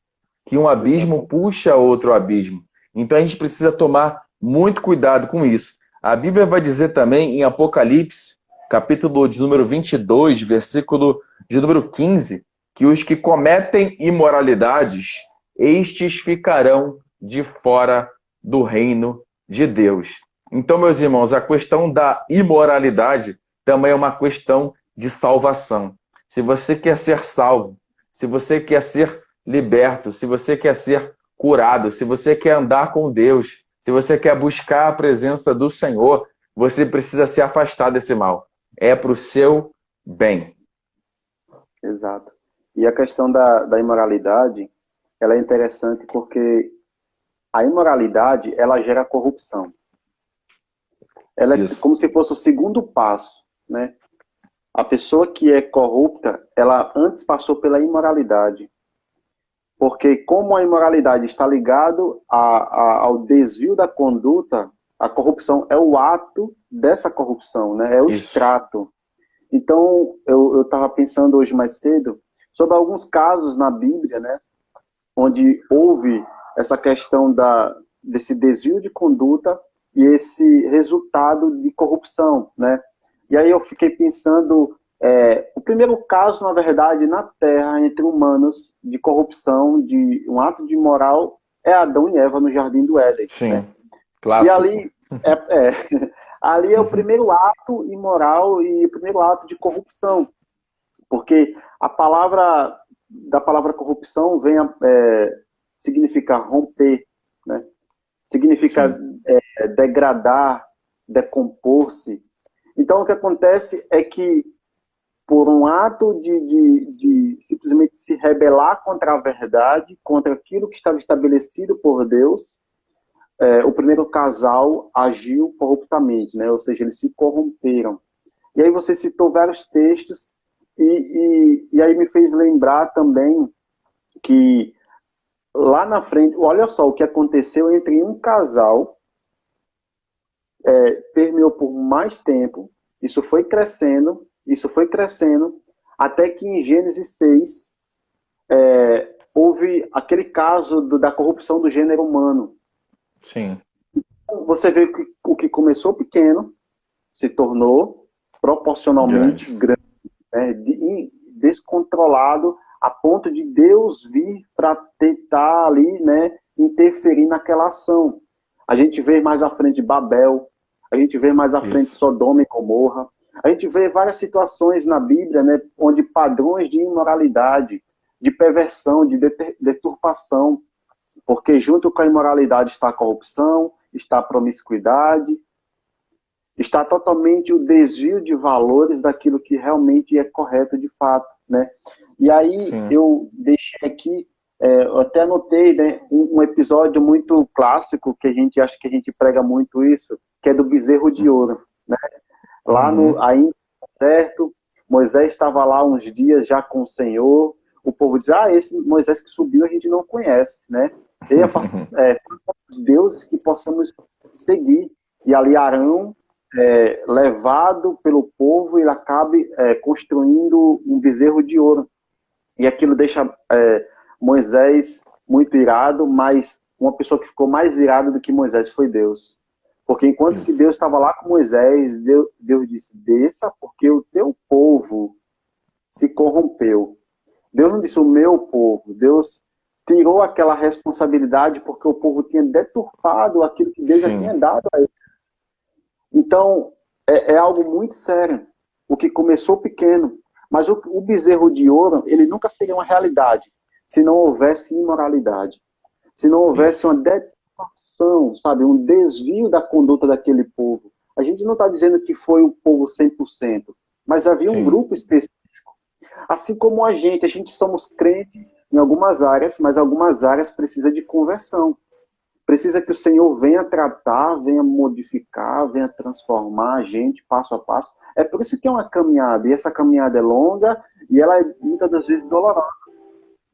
que um abismo puxa outro abismo. Então a gente precisa tomar muito cuidado com isso. A Bíblia vai dizer também em Apocalipse, capítulo de número 22, versículo de número 15, que os que cometem imoralidades, estes ficarão de fora do reino de Deus. Então, meus irmãos, a questão da imoralidade também é uma questão de salvação. Se você quer ser salvo, se você quer ser liberto, se você quer ser curado, se você quer andar com Deus, se você quer buscar a presença do Senhor, você precisa se afastar desse mal. É para o seu bem. Exato. E a questão da imoralidade, ela é interessante porque a imoralidade, ela gera corrupção. Ela é como se fosse o segundo passo, né? A pessoa que é corrupta, ela antes passou pela imoralidade. Porque como a imoralidade está ligado ao desvio da conduta, a corrupção é o ato dessa corrupção, né? É o extrato. Então, eu estava pensando hoje mais cedo sobre alguns casos na Bíblia, né? Onde houve essa questão desse desvio de conduta e esse resultado de corrupção, né? E aí eu fiquei pensando, o primeiro caso, na verdade, na Terra, entre humanos, de corrupção, de um ato de imoral, é Adão e Eva no Jardim do Éden. Sim, né? clássico. E ali, ali é o primeiro ato imoral e o primeiro ato de corrupção. Porque a palavra, da palavra corrupção vem significa romper, né? Significa degradar, decompor-se. Então, o que acontece é que, por um ato de simplesmente se rebelar contra a verdade, contra aquilo que estava estabelecido por Deus, o primeiro casal agiu corruptamente, né? Ou seja, eles se corromperam. E aí você citou vários textos, e aí me fez lembrar também que lá na frente, olha só o que aconteceu entre um casal, permeou por mais tempo, isso foi crescendo, até que em Gênesis 6 houve aquele caso da corrupção do gênero humano. Sim. Você vê que o que começou pequeno se tornou proporcionalmente grande, né? Descontrolado, a ponto de Deus vir para tentar ali, né, interferir naquela ação. A gente vê mais à frente Babel, a gente vê mais à frente Sodoma e Gomorra, a gente vê várias situações na Bíblia, né, onde padrões de imoralidade, de perversão, de deturpação, porque junto com a imoralidade está a corrupção, está a promiscuidade, está totalmente o desvio de valores daquilo que realmente é correto de fato, né? E aí eu deixei aqui, eu até anotei, né, um episódio muito clássico que a gente acha que a gente prega muito isso, que é do bezerro de ouro, né? Lá ainda certo, Moisés estava lá uns dias já com o Senhor, o povo diz, esse Moisés que subiu a gente não conhece, né? Ele é Deus que possamos seguir. E ali Arão, levado pelo povo, ele acaba construindo um bezerro de ouro. E aquilo deixa Moisés muito irado, mas uma pessoa que ficou mais irada do que Moisés foi Deus. Porque enquanto que Deus estava lá com Moisés, Deus disse, desça, porque o teu povo se corrompeu. Deus não disse o meu povo, Deus tirou aquela responsabilidade porque o povo tinha deturpado aquilo que Deus já tinha dado a ele. Então, é algo muito sério. O que começou pequeno. Mas o bezerro de ouro, ele nunca seria uma realidade se não houvesse imoralidade. Se não houvesse uma deturpação, sabe? Um desvio da conduta daquele povo. A gente não está dizendo que foi o povo 100%, mas havia um grupo específico. Assim como a gente somos crentes em algumas áreas, mas algumas áreas precisam de conversão. Precisa que o Senhor venha tratar, venha modificar, venha transformar a gente passo a passo. É por isso que é uma caminhada, e essa caminhada é longa, e ela é muitas das vezes dolorosa.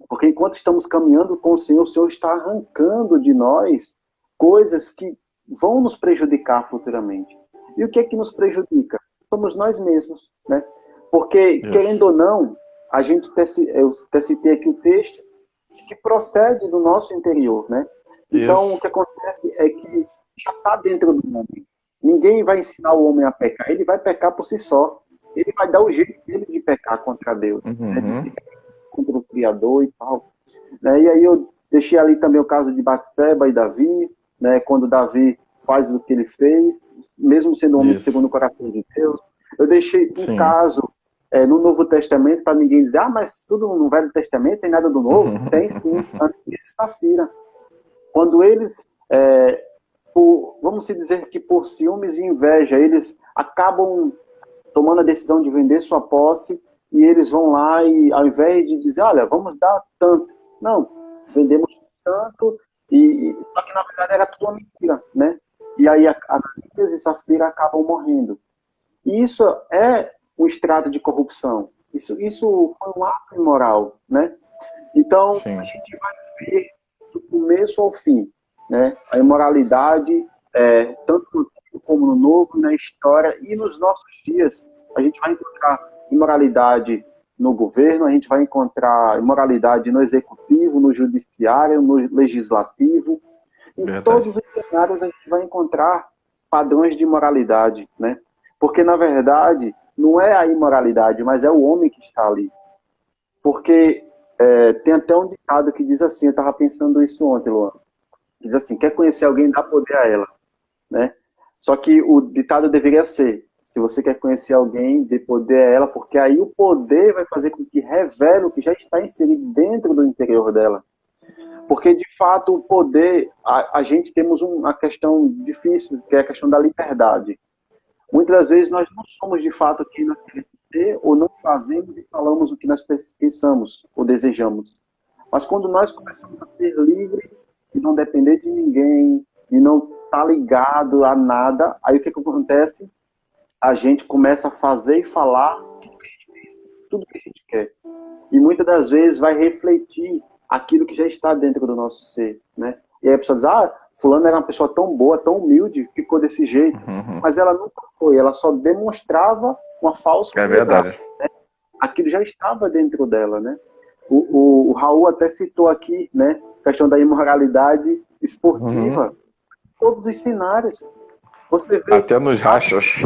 Porque enquanto estamos caminhando com o Senhor está arrancando de nós coisas que vão nos prejudicar futuramente. E o que é que nos prejudica? Somos nós mesmos, né? Porque, querendo ou não, eu até citei aqui o texto, que procede do nosso interior, né? Então, o que acontece é que já está dentro do homem. Ninguém vai ensinar o homem a pecar. Ele vai pecar por si só. Ele vai dar o jeito dele de pecar contra Deus, né? Contra o Criador e tal. Né? E aí eu deixei ali também o caso de Batseba e Davi, né? Quando Davi faz o que ele fez, mesmo sendo um homem segundo o coração de Deus. Eu deixei um caso no Novo Testamento para ninguém dizer, mas tudo no Velho Testamento tem nada do Novo. Tem sim, Ananias e Safira. Quando eles, vamos dizer que por ciúmes e inveja, eles acabam tomando a decisão de vender sua posse e eles vão lá e ao invés de dizer, olha, vamos dar tanto. Não, vendemos tanto só que na verdade era tudo uma mentira, né? E aí Ananias e Safira acabam morrendo. E isso é um extrato de corrupção. Isso foi um ato imoral, né? Então, a gente vai ver do começo ao fim, né? A imoralidade, tanto no Antigo como no Novo, na história e nos nossos dias. A gente vai encontrar imoralidade no governo, a gente vai encontrar imoralidade no executivo, no judiciário, no legislativo. Em todos os cenários a gente vai encontrar padrões de imoralidade, né? Porque, na verdade, não é a imoralidade, mas é o homem que está ali. Porque tem até um ditado que diz assim, eu estava pensando isso ontem, Luan, que diz assim, quer conhecer alguém, dá poder a ela, né? Só que o ditado deveria ser, se você quer conhecer alguém, dê poder a ela, porque aí o poder vai fazer com que revele o que já está inserido dentro do interior dela. Porque, de fato, o poder, a gente temos uma questão difícil, que é a questão da liberdade. Muitas das vezes nós não somos de fato quem nós queremos ser, ou não fazemos e falamos o que nós pensamos ou desejamos. Mas quando nós começamos a ser livres e não depender de ninguém, e não estar ligado a nada, aí o que acontece? A gente começa a fazer e falar tudo que a gente pensa, tudo que a gente quer. E muitas das vezes vai refletir aquilo que já está dentro do nosso ser, né? E aí a pessoa diz, fulano era uma pessoa tão boa, tão humilde, ficou desse jeito. Mas ela nunca foi, ela só demonstrava uma falsa humildade. É verdade. Né? Aquilo já estava dentro dela, né? O Raul até citou aqui, né? A questão da imoralidade esportiva. Todos os cenários. Você vê até nos rachas.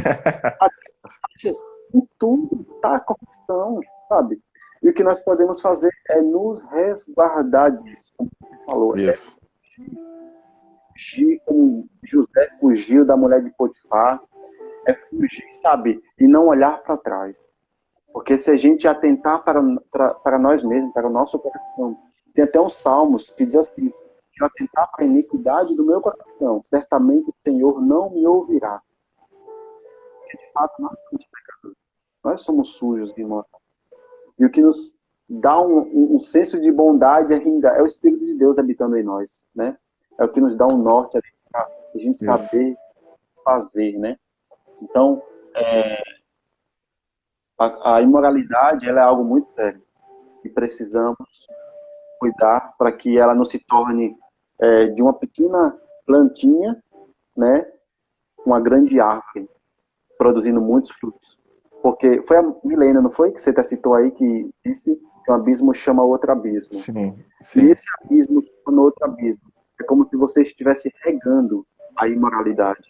Em tudo está a corrupção, sabe? E o que nós podemos fazer é nos resguardar disso, como você falou. Isso. Fugir, como José fugiu da mulher de Potifar, fugir, sabe? E não olhar para trás. Porque se a gente atentar para nós mesmos, para o nosso coração, tem até uns salmos que diz assim, se eu atentar para a iniquidade do meu coração, certamente o Senhor não me ouvirá. Porque de fato nós somos pecadores. Nós somos sujos de morte. E o que nos dá um senso de bondade é o Espírito de Deus habitando em nós, né? É o que nos dá um norte para a gente saber fazer, né? Então, a imoralidade ela é algo muito sério e precisamos cuidar para que ela não se torne de uma pequena plantinha, né, uma grande árvore, produzindo muitos frutos. Porque foi a Milena, não foi? Que você até citou aí, que disse que um abismo chama outro abismo. Sim. E esse abismo chama outro abismo. É como se você estivesse regando a imoralidade.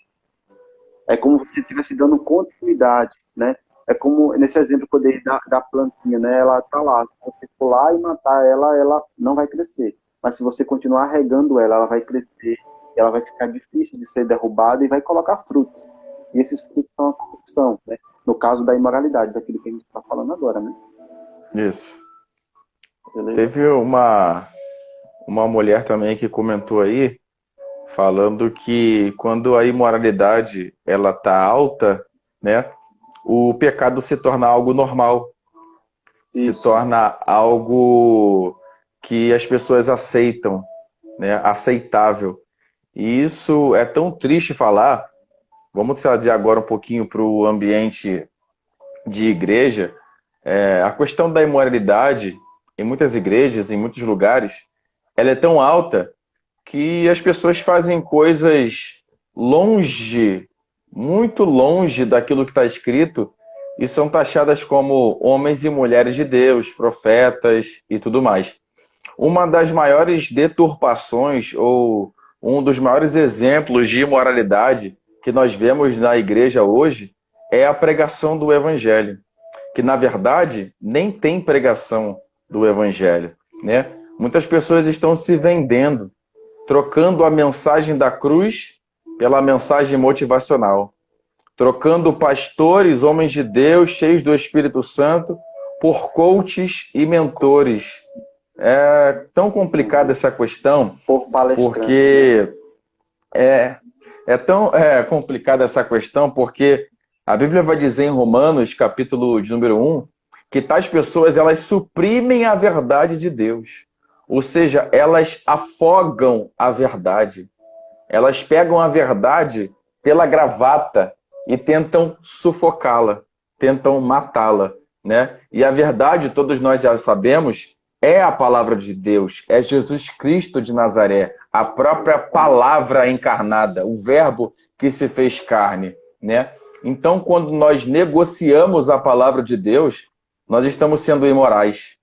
É como se você estivesse dando continuidade, né? É como, nesse exemplo que eu dei da plantinha, né? Ela está lá. Se você for lá e matar ela, ela não vai crescer. Mas se você continuar regando ela, ela vai crescer. Ela vai ficar difícil de ser derrubada e vai colocar frutos. E esses frutos são a corrupção, né? No caso da imoralidade, daquilo que a gente está falando agora, né? Isso. Beleza? Teve uma mulher também que comentou aí, falando que quando a imoralidade ela tá alta, né, o pecado se torna algo normal. Isso. Se torna algo que as pessoas aceitam, né, aceitável. E isso é tão triste falar. Vamos dizer agora um pouquinho para o ambiente de igreja, a questão da imoralidade em muitas igrejas, em muitos lugares, ela é tão alta que as pessoas fazem coisas longe, muito longe daquilo que está escrito e são taxadas como homens e mulheres de Deus, profetas e tudo mais. Uma das maiores deturpações ou um dos maiores exemplos de imoralidade que nós vemos na igreja hoje é a pregação do evangelho, que na verdade nem tem pregação do evangelho, né? Muitas pessoas estão se vendendo, trocando a mensagem da cruz pela mensagem motivacional, trocando pastores, homens de Deus, cheios do Espírito Santo, por coaches e mentores. É tão complicada essa questão, porque é tão complicada essa questão, porque a Bíblia vai dizer em Romanos, capítulo de número 1, que tais pessoas, elas suprimem a verdade de Deus. Ou seja, elas afogam a verdade. Elas pegam a verdade pela gravata e tentam sufocá-la, tentam matá-la, né? E a verdade, todos nós já sabemos, é a palavra de Deus, é Jesus Cristo de Nazaré, a própria palavra encarnada, o verbo que se fez carne, né? Então, quando nós negociamos a palavra de Deus, nós estamos sendo imorais.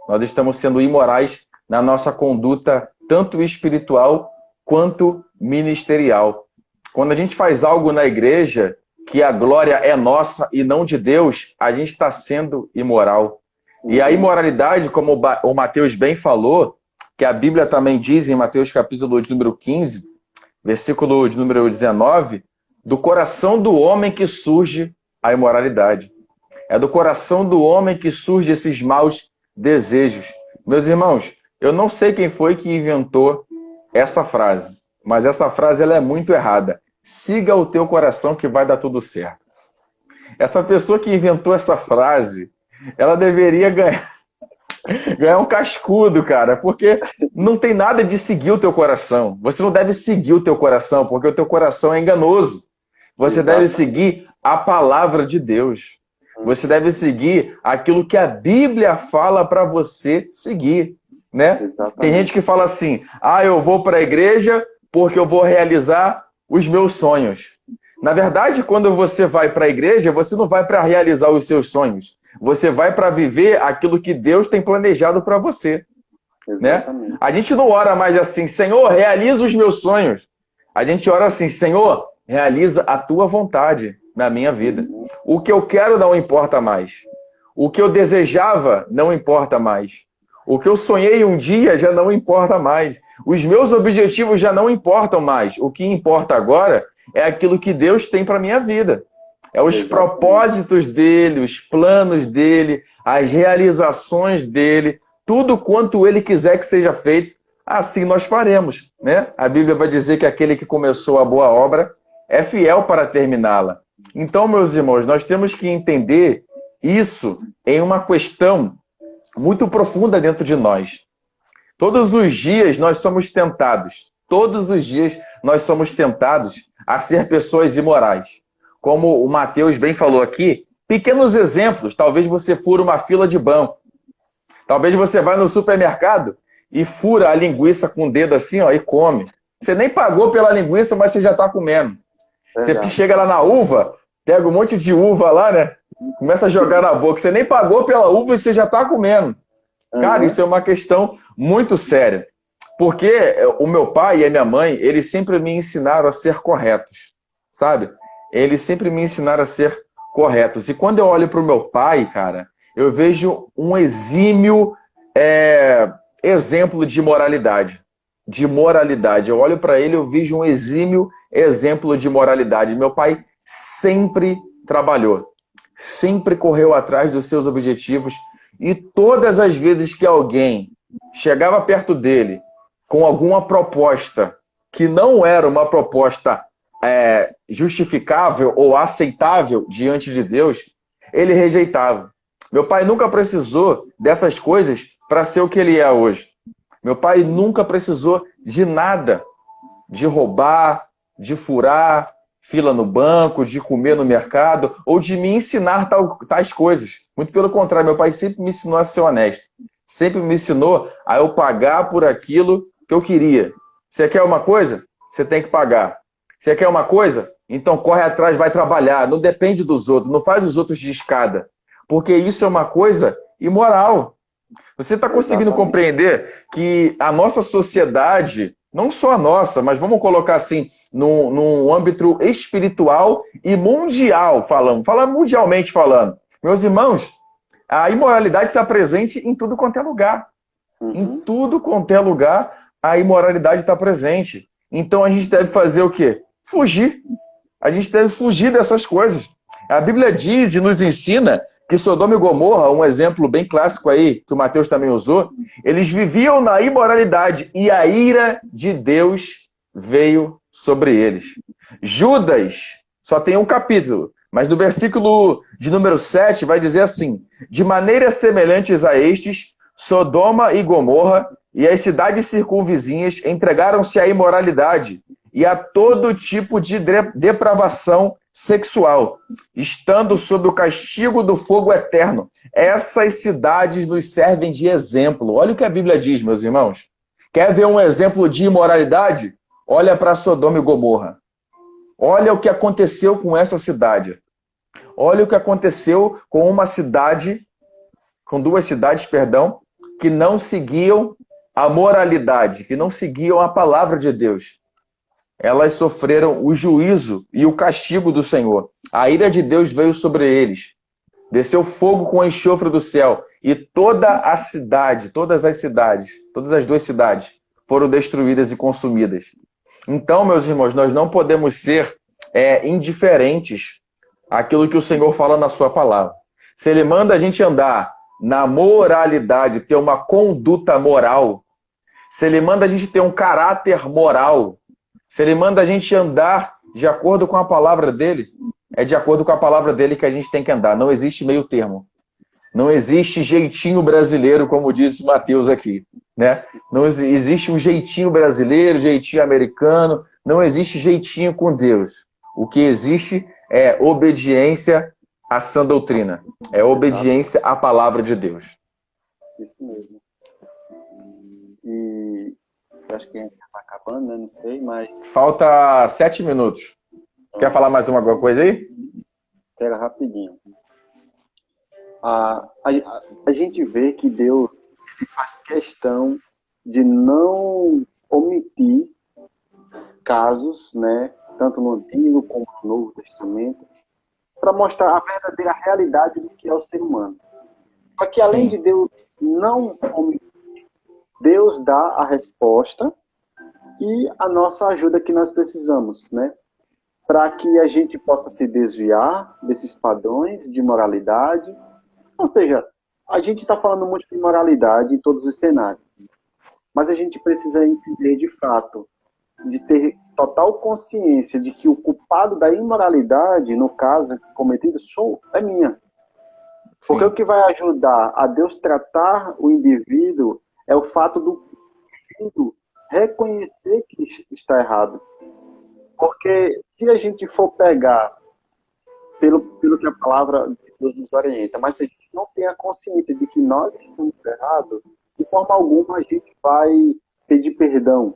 Nós estamos sendo imorais na nossa conduta, tanto espiritual quanto ministerial. Quando a gente faz algo na igreja, que a glória é nossa e não de Deus, a gente está sendo imoral. E a imoralidade, como o Mateus bem falou, que a Bíblia também diz em Mateus capítulo de número 15, versículo de número 19, do coração do homem que surge a imoralidade. É do coração do homem que surge esses maus desejos. Meus irmãos, eu não sei quem foi que inventou essa frase, mas essa frase ela é muito errada. Siga o teu coração que vai dar tudo certo. Essa pessoa que inventou essa frase, ela deveria ganhar um cascudo, cara, porque não tem nada de seguir o teu coração. Você não deve seguir o teu coração, porque o teu coração é enganoso. Você deve seguir a palavra de Deus. Você deve seguir aquilo que a Bíblia fala para você seguir, né? Tem gente que fala assim, eu vou para a igreja porque eu vou realizar os meus sonhos. Na verdade, quando você vai para a igreja, você não vai para realizar os seus sonhos. Você vai para viver aquilo que Deus tem planejado para você. Né? A gente não ora mais assim, Senhor, realiza os meus sonhos. A gente ora assim, Senhor, realiza a tua vontade na minha vida. O que eu quero não importa mais. O que eu desejava não importa mais. O que eu sonhei um dia já não importa mais. Os meus objetivos já não importam mais. O que importa agora é aquilo que Deus tem para a minha vida. É os propósitos dele, os planos dele, as realizações dele, tudo quanto ele quiser que seja feito, assim nós faremos, né? A Bíblia vai dizer que aquele que começou a boa obra é fiel para terminá-la. Então, meus irmãos, nós temos que entender isso em uma questão muito profunda dentro de nós. Todos os dias nós somos tentados, todos os dias nós somos tentados a ser pessoas imorais. Como o Mateus bem falou aqui, pequenos exemplos. Talvez você fura uma fila de banco. Talvez você vai no supermercado e fura a linguiça com o dedo assim, ó, e come. Você nem pagou pela linguiça, mas você já está comendo. Você chega lá na uva, pega um monte de uva lá, né? Começa a jogar na boca. Você nem pagou pela uva e você já está comendo. Cara, isso é uma questão muito séria. Porque o meu pai e a minha mãe, eles sempre me ensinaram a ser corretos. Sabe? Eles sempre me ensinaram a ser corretos. E quando eu olho para o meu pai, cara, eu vejo um exímio exemplo de moralidade. De moralidade. Eu olho para ele, eu vejo um exímio exemplo de moralidade. Meu pai sempre trabalhou. Sempre correu atrás dos seus objetivos. E todas as vezes que alguém chegava perto dele com alguma proposta que não era uma proposta justificável ou aceitável diante de Deus, ele rejeitava. Meu pai nunca precisou dessas coisas para ser o que ele é hoje. Meu pai nunca precisou de nada, de roubar, de furar, fila no banco, de comer no mercado, ou de me ensinar tais coisas. Muito pelo contrário, meu pai sempre me ensinou a ser honesto. Sempre me ensinou a eu pagar por aquilo que eu queria. Você quer uma coisa? Você tem que pagar. Você quer uma coisa? Então corre atrás, vai trabalhar. Não depende dos outros, não faz os outros de escada. Porque isso é uma coisa imoral. Você está conseguindo compreender que a nossa sociedade, não só a nossa, mas vamos colocar assim, num âmbito espiritual e mundial, falando mundialmente falando. Meus irmãos, a imoralidade está presente em tudo quanto é lugar. Em tudo quanto é lugar, a imoralidade está presente. Então a gente deve fazer o quê? Fugir. A gente deve fugir dessas coisas. A Bíblia diz e nos ensina que Sodoma e Gomorra, um exemplo bem clássico aí, que o Mateus também usou, eles viviam na imoralidade e a ira de Deus veio sobre eles. Judas só tem um capítulo, mas no versículo de número 7 vai dizer assim: de maneiras semelhantes a estes, Sodoma e Gomorra e as cidades circunvizinhas entregaram-se à imoralidade e a todo tipo de depravação sexual, estando sob o castigo do fogo eterno. Essas cidades nos servem de exemplo. Olha o que a Bíblia diz, meus irmãos. Quer ver um exemplo de imoralidade? Olha para Sodoma e Gomorra. Olha o que aconteceu com essa cidade. Olha o que aconteceu com uma cidade, com duas cidades, perdão, que não seguiam a moralidade, que não seguiam a palavra de Deus. Elas sofreram o juízo e o castigo do Senhor. A ira de Deus veio sobre eles. Desceu fogo com enxofre do céu. E toda a cidade, todas as duas cidades, foram destruídas e consumidas. Então, meus irmãos, nós não podemos ser indiferentes àquilo que o Senhor fala na sua palavra. Se Ele manda a gente andar na moralidade, ter uma conduta moral, se Ele manda a gente ter um caráter moral, se Ele manda a gente andar de acordo com a palavra dEle, é de acordo com a palavra dEle que a gente tem que andar. Não existe meio termo. Não existe jeitinho brasileiro, como disse Mateus aqui. Né? Não existe um jeitinho brasileiro, jeitinho americano. Não existe jeitinho com Deus. O que existe é obediência à sã doutrina. É obediência à palavra de Deus. Isso mesmo. E eu acho que a gente está acabando, né? Não sei, mas... Falta 7 minutos. Quer falar mais alguma coisa aí? Quero rapidinho. A gente vê que Deus faz questão de não omitir casos, né? Tanto no Antigo como no Novo Testamento, para mostrar a verdadeira realidade do que é o ser humano. Só que além de Deus não omitir, Deus dá a resposta e a nossa ajuda que nós precisamos, né? Para que a gente possa se desviar desses padrões de moralidade. Ou seja, a gente está falando muito de moralidade em todos os cenários, mas a gente precisa entender de fato, de ter total consciência de que o culpado da imoralidade, no caso cometido, é minha. Porque o que vai ajudar a Deus tratar o indivíduo é o fato do indivíduo reconhecer que está errado. Porque se a gente for pegar pelo que a palavra de Deus nos orienta, mas se a gente não tem a consciência de que nós estamos errados, de forma alguma a gente vai pedir perdão.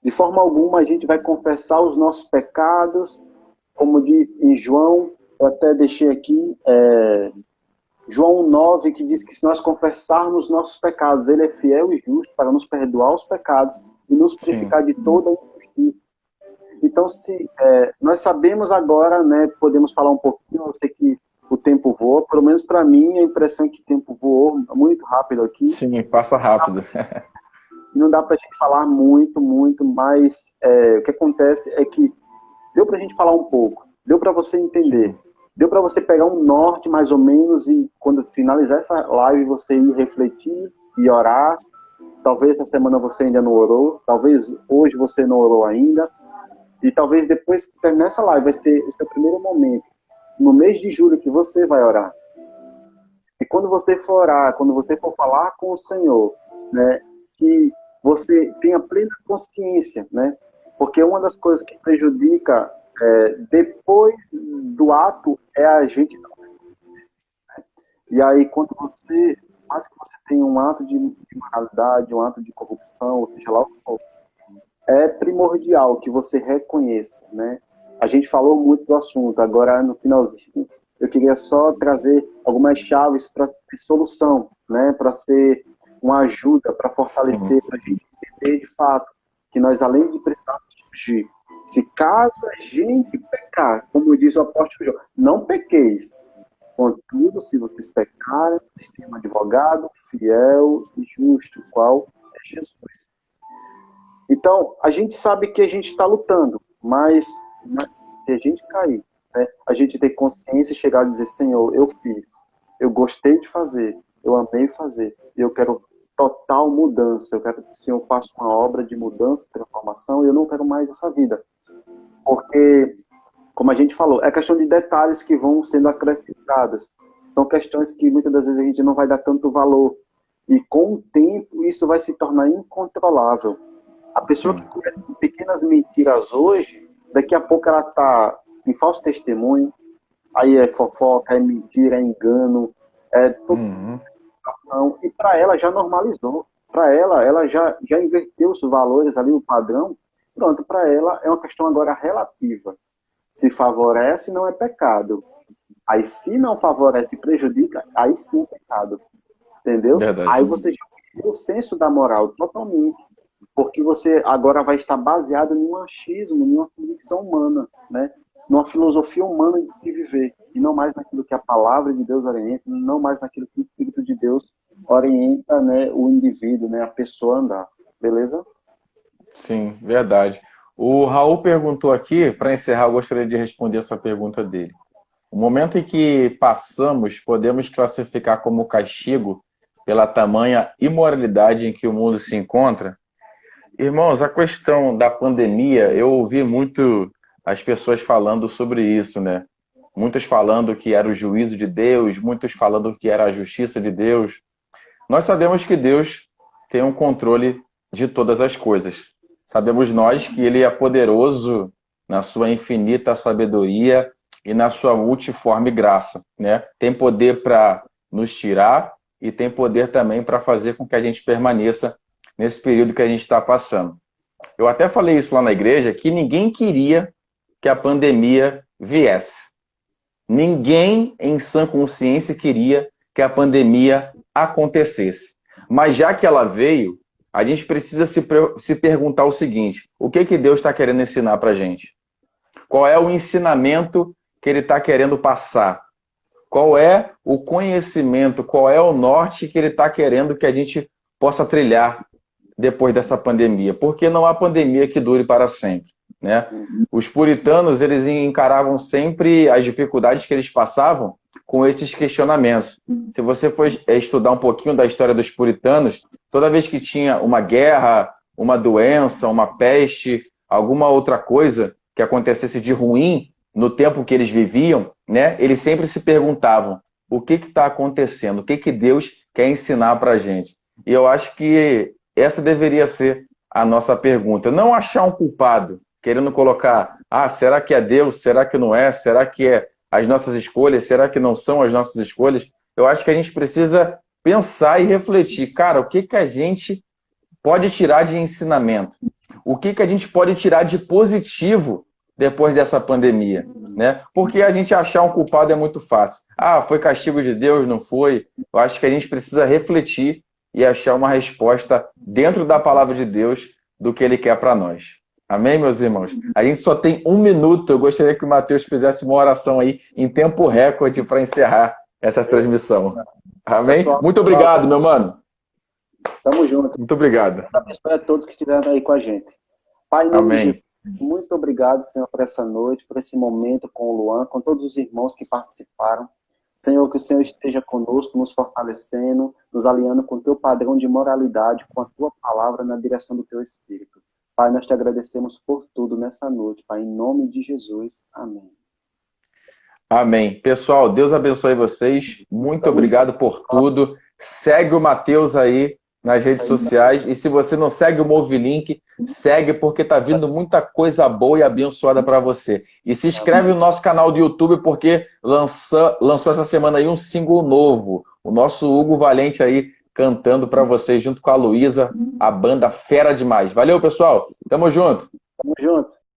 De forma alguma a gente vai confessar os nossos pecados, como diz em João, eu até deixei aqui, João 9, que diz que se nós confessarmos nossos pecados, Ele é fiel e justo para nos perdoar os pecados e nos purificar de toda injustiça. Então, se nós sabemos agora, né, podemos falar um pouquinho, eu sei que o tempo voa, pelo menos para mim, a impressão é que o tempo voou muito rápido aqui. Sim, passa rápido. Não dá para a gente falar muito, mas o que acontece é que deu para a gente falar um pouco, deu para você entender, deu para você pegar um norte mais ou menos e quando finalizar essa live você ir refletir e orar. Talvez essa semana você ainda não orou, talvez hoje você não orou ainda. E talvez depois que terminar essa live vai ser o seu primeiro momento, no mês de julho, que você vai orar. E quando você for orar, quando você for falar com o Senhor, né, que você tenha plena consciência, né? Porque uma das coisas que prejudica Depois do ato, é a gente. E aí, quando você, mais que você tenha um ato de imoralidade, um ato de corrupção, ou seja lá o que for, é primordial que você reconheça, né? A gente falou muito do assunto, agora no finalzinho eu queria só trazer algumas chaves para ter solução, né? Para ser uma ajuda, para fortalecer, para a gente entender de fato que nós, além de precisarmos fugir, se caso a gente pecar, como diz o apóstolo João, não pequeis. Contudo, se vocês pecarem, vocês têm um advogado fiel e justo, o qual é Jesus. Então, a gente sabe que a gente está lutando, mas se a gente cair, né, a gente tem consciência e chegar a dizer, Senhor, eu fiz, eu gostei de fazer, eu amei fazer, e eu quero total mudança, eu quero que o Senhor faça uma obra de mudança, transformação, e eu não quero mais essa vida. Porque, como a gente falou, é questão de detalhes que vão sendo acrescentados. São questões que muitas das vezes a gente não vai dar tanto valor. E com o tempo isso vai se tornar incontrolável. A pessoa que comete pequenas mentiras hoje, daqui a pouco ela está em falso testemunho, aí é fofoca, é mentira, é engano, é tudo. E para ela já normalizou. Para ela já inverteu os valores ali, o padrão. Pronto, para ela é uma questão agora relativa. Se favorece, não é pecado. Aí se não favorece e prejudica, aí sim é pecado. Entendeu? Verdade. Aí você já perdeu o senso da moral totalmente. Porque você agora vai estar baseado num achismo, numa convicção humana, né? Numa filosofia humana de viver. E não mais naquilo que a palavra de Deus orienta, não mais naquilo que o Espírito de Deus orienta, né, o indivíduo, né, a pessoa a andar. Beleza? Sim, verdade. O Raul perguntou aqui, para encerrar, eu gostaria de responder essa pergunta dele. O momento em que passamos, podemos classificar como castigo pela tamanha imoralidade em que o mundo se encontra? Irmãos, a questão da pandemia, eu ouvi muito as pessoas falando sobre isso, né? Muitos falando que era o juízo de Deus, muitos falando que era a justiça de Deus. Nós sabemos que Deus tem um controle de todas as coisas. Sabemos nós que Ele é poderoso na sua infinita sabedoria e na sua multiforme graça, né? Tem poder para nos tirar e tem poder também para fazer com que a gente permaneça nesse período que a gente está passando. Eu até falei isso lá na igreja, que ninguém queria que a pandemia viesse. Ninguém em sã consciência queria que a pandemia acontecesse. Mas já que ela veio, a gente precisa se perguntar o seguinte: o que Deus está querendo ensinar para a gente? Qual é o ensinamento que Ele está querendo passar? Qual é o conhecimento, qual é o norte que Ele está querendo que a gente possa trilhar depois dessa pandemia? Porque não há pandemia que dure para sempre, né? Os puritanos, eles encaravam sempre as dificuldades que eles passavam com esses questionamentos. Se você for estudar um pouquinho da história dos puritanos, toda vez que tinha uma guerra, uma doença, uma peste, alguma outra coisa que acontecesse de ruim no tempo que eles viviam, né? Eles sempre se perguntavam: o que está acontecendo? O que Deus quer ensinar para a gente? E eu acho que essa deveria ser a nossa pergunta. Não achar um culpado, querendo colocar, será que é Deus? Será que não é? Será que é as nossas escolhas? Será que não são as nossas escolhas? Eu acho que a gente precisa pensar e refletir. Cara, o que a gente pode tirar de ensinamento? O que a gente pode tirar de positivo depois dessa pandemia, né? Porque a gente achar um culpado é muito fácil. Foi castigo de Deus, não foi? Eu acho que a gente precisa refletir e achar uma resposta dentro da palavra de Deus do que Ele quer para nós. Amém, meus irmãos? A gente só tem 1 minuto. Eu gostaria que o Matheus fizesse uma oração aí em tempo recorde para encerrar essa transmissão. Amém? Pessoal, muito obrigado, meu mano. Tamo junto. Muito obrigado. Deus abençoe a todos que estiveram aí com a gente. Pai, em nome de Amém. Jesus, muito obrigado, Senhor, por essa noite, por esse momento com o Luan, com todos os irmãos que participaram. Senhor, que o Senhor esteja conosco, nos fortalecendo, nos alinhando com o teu padrão de moralidade, com a tua palavra na direção do teu Espírito. Pai, nós te agradecemos por tudo nessa noite, Pai, em nome de Jesus. Amém. Amém. Pessoal, Deus abençoe vocês. Muito obrigado por tudo. Segue o Matheus aí nas redes sociais. E se você não segue o Movilink, segue, porque tá vindo muita coisa boa e abençoada para você. E se inscreve no nosso canal do YouTube, porque lançou essa semana aí um single novo. O nosso Hugo Valente aí cantando para vocês, junto com a Luísa, a banda fera demais. Valeu, pessoal. Tamo junto. Tamo junto.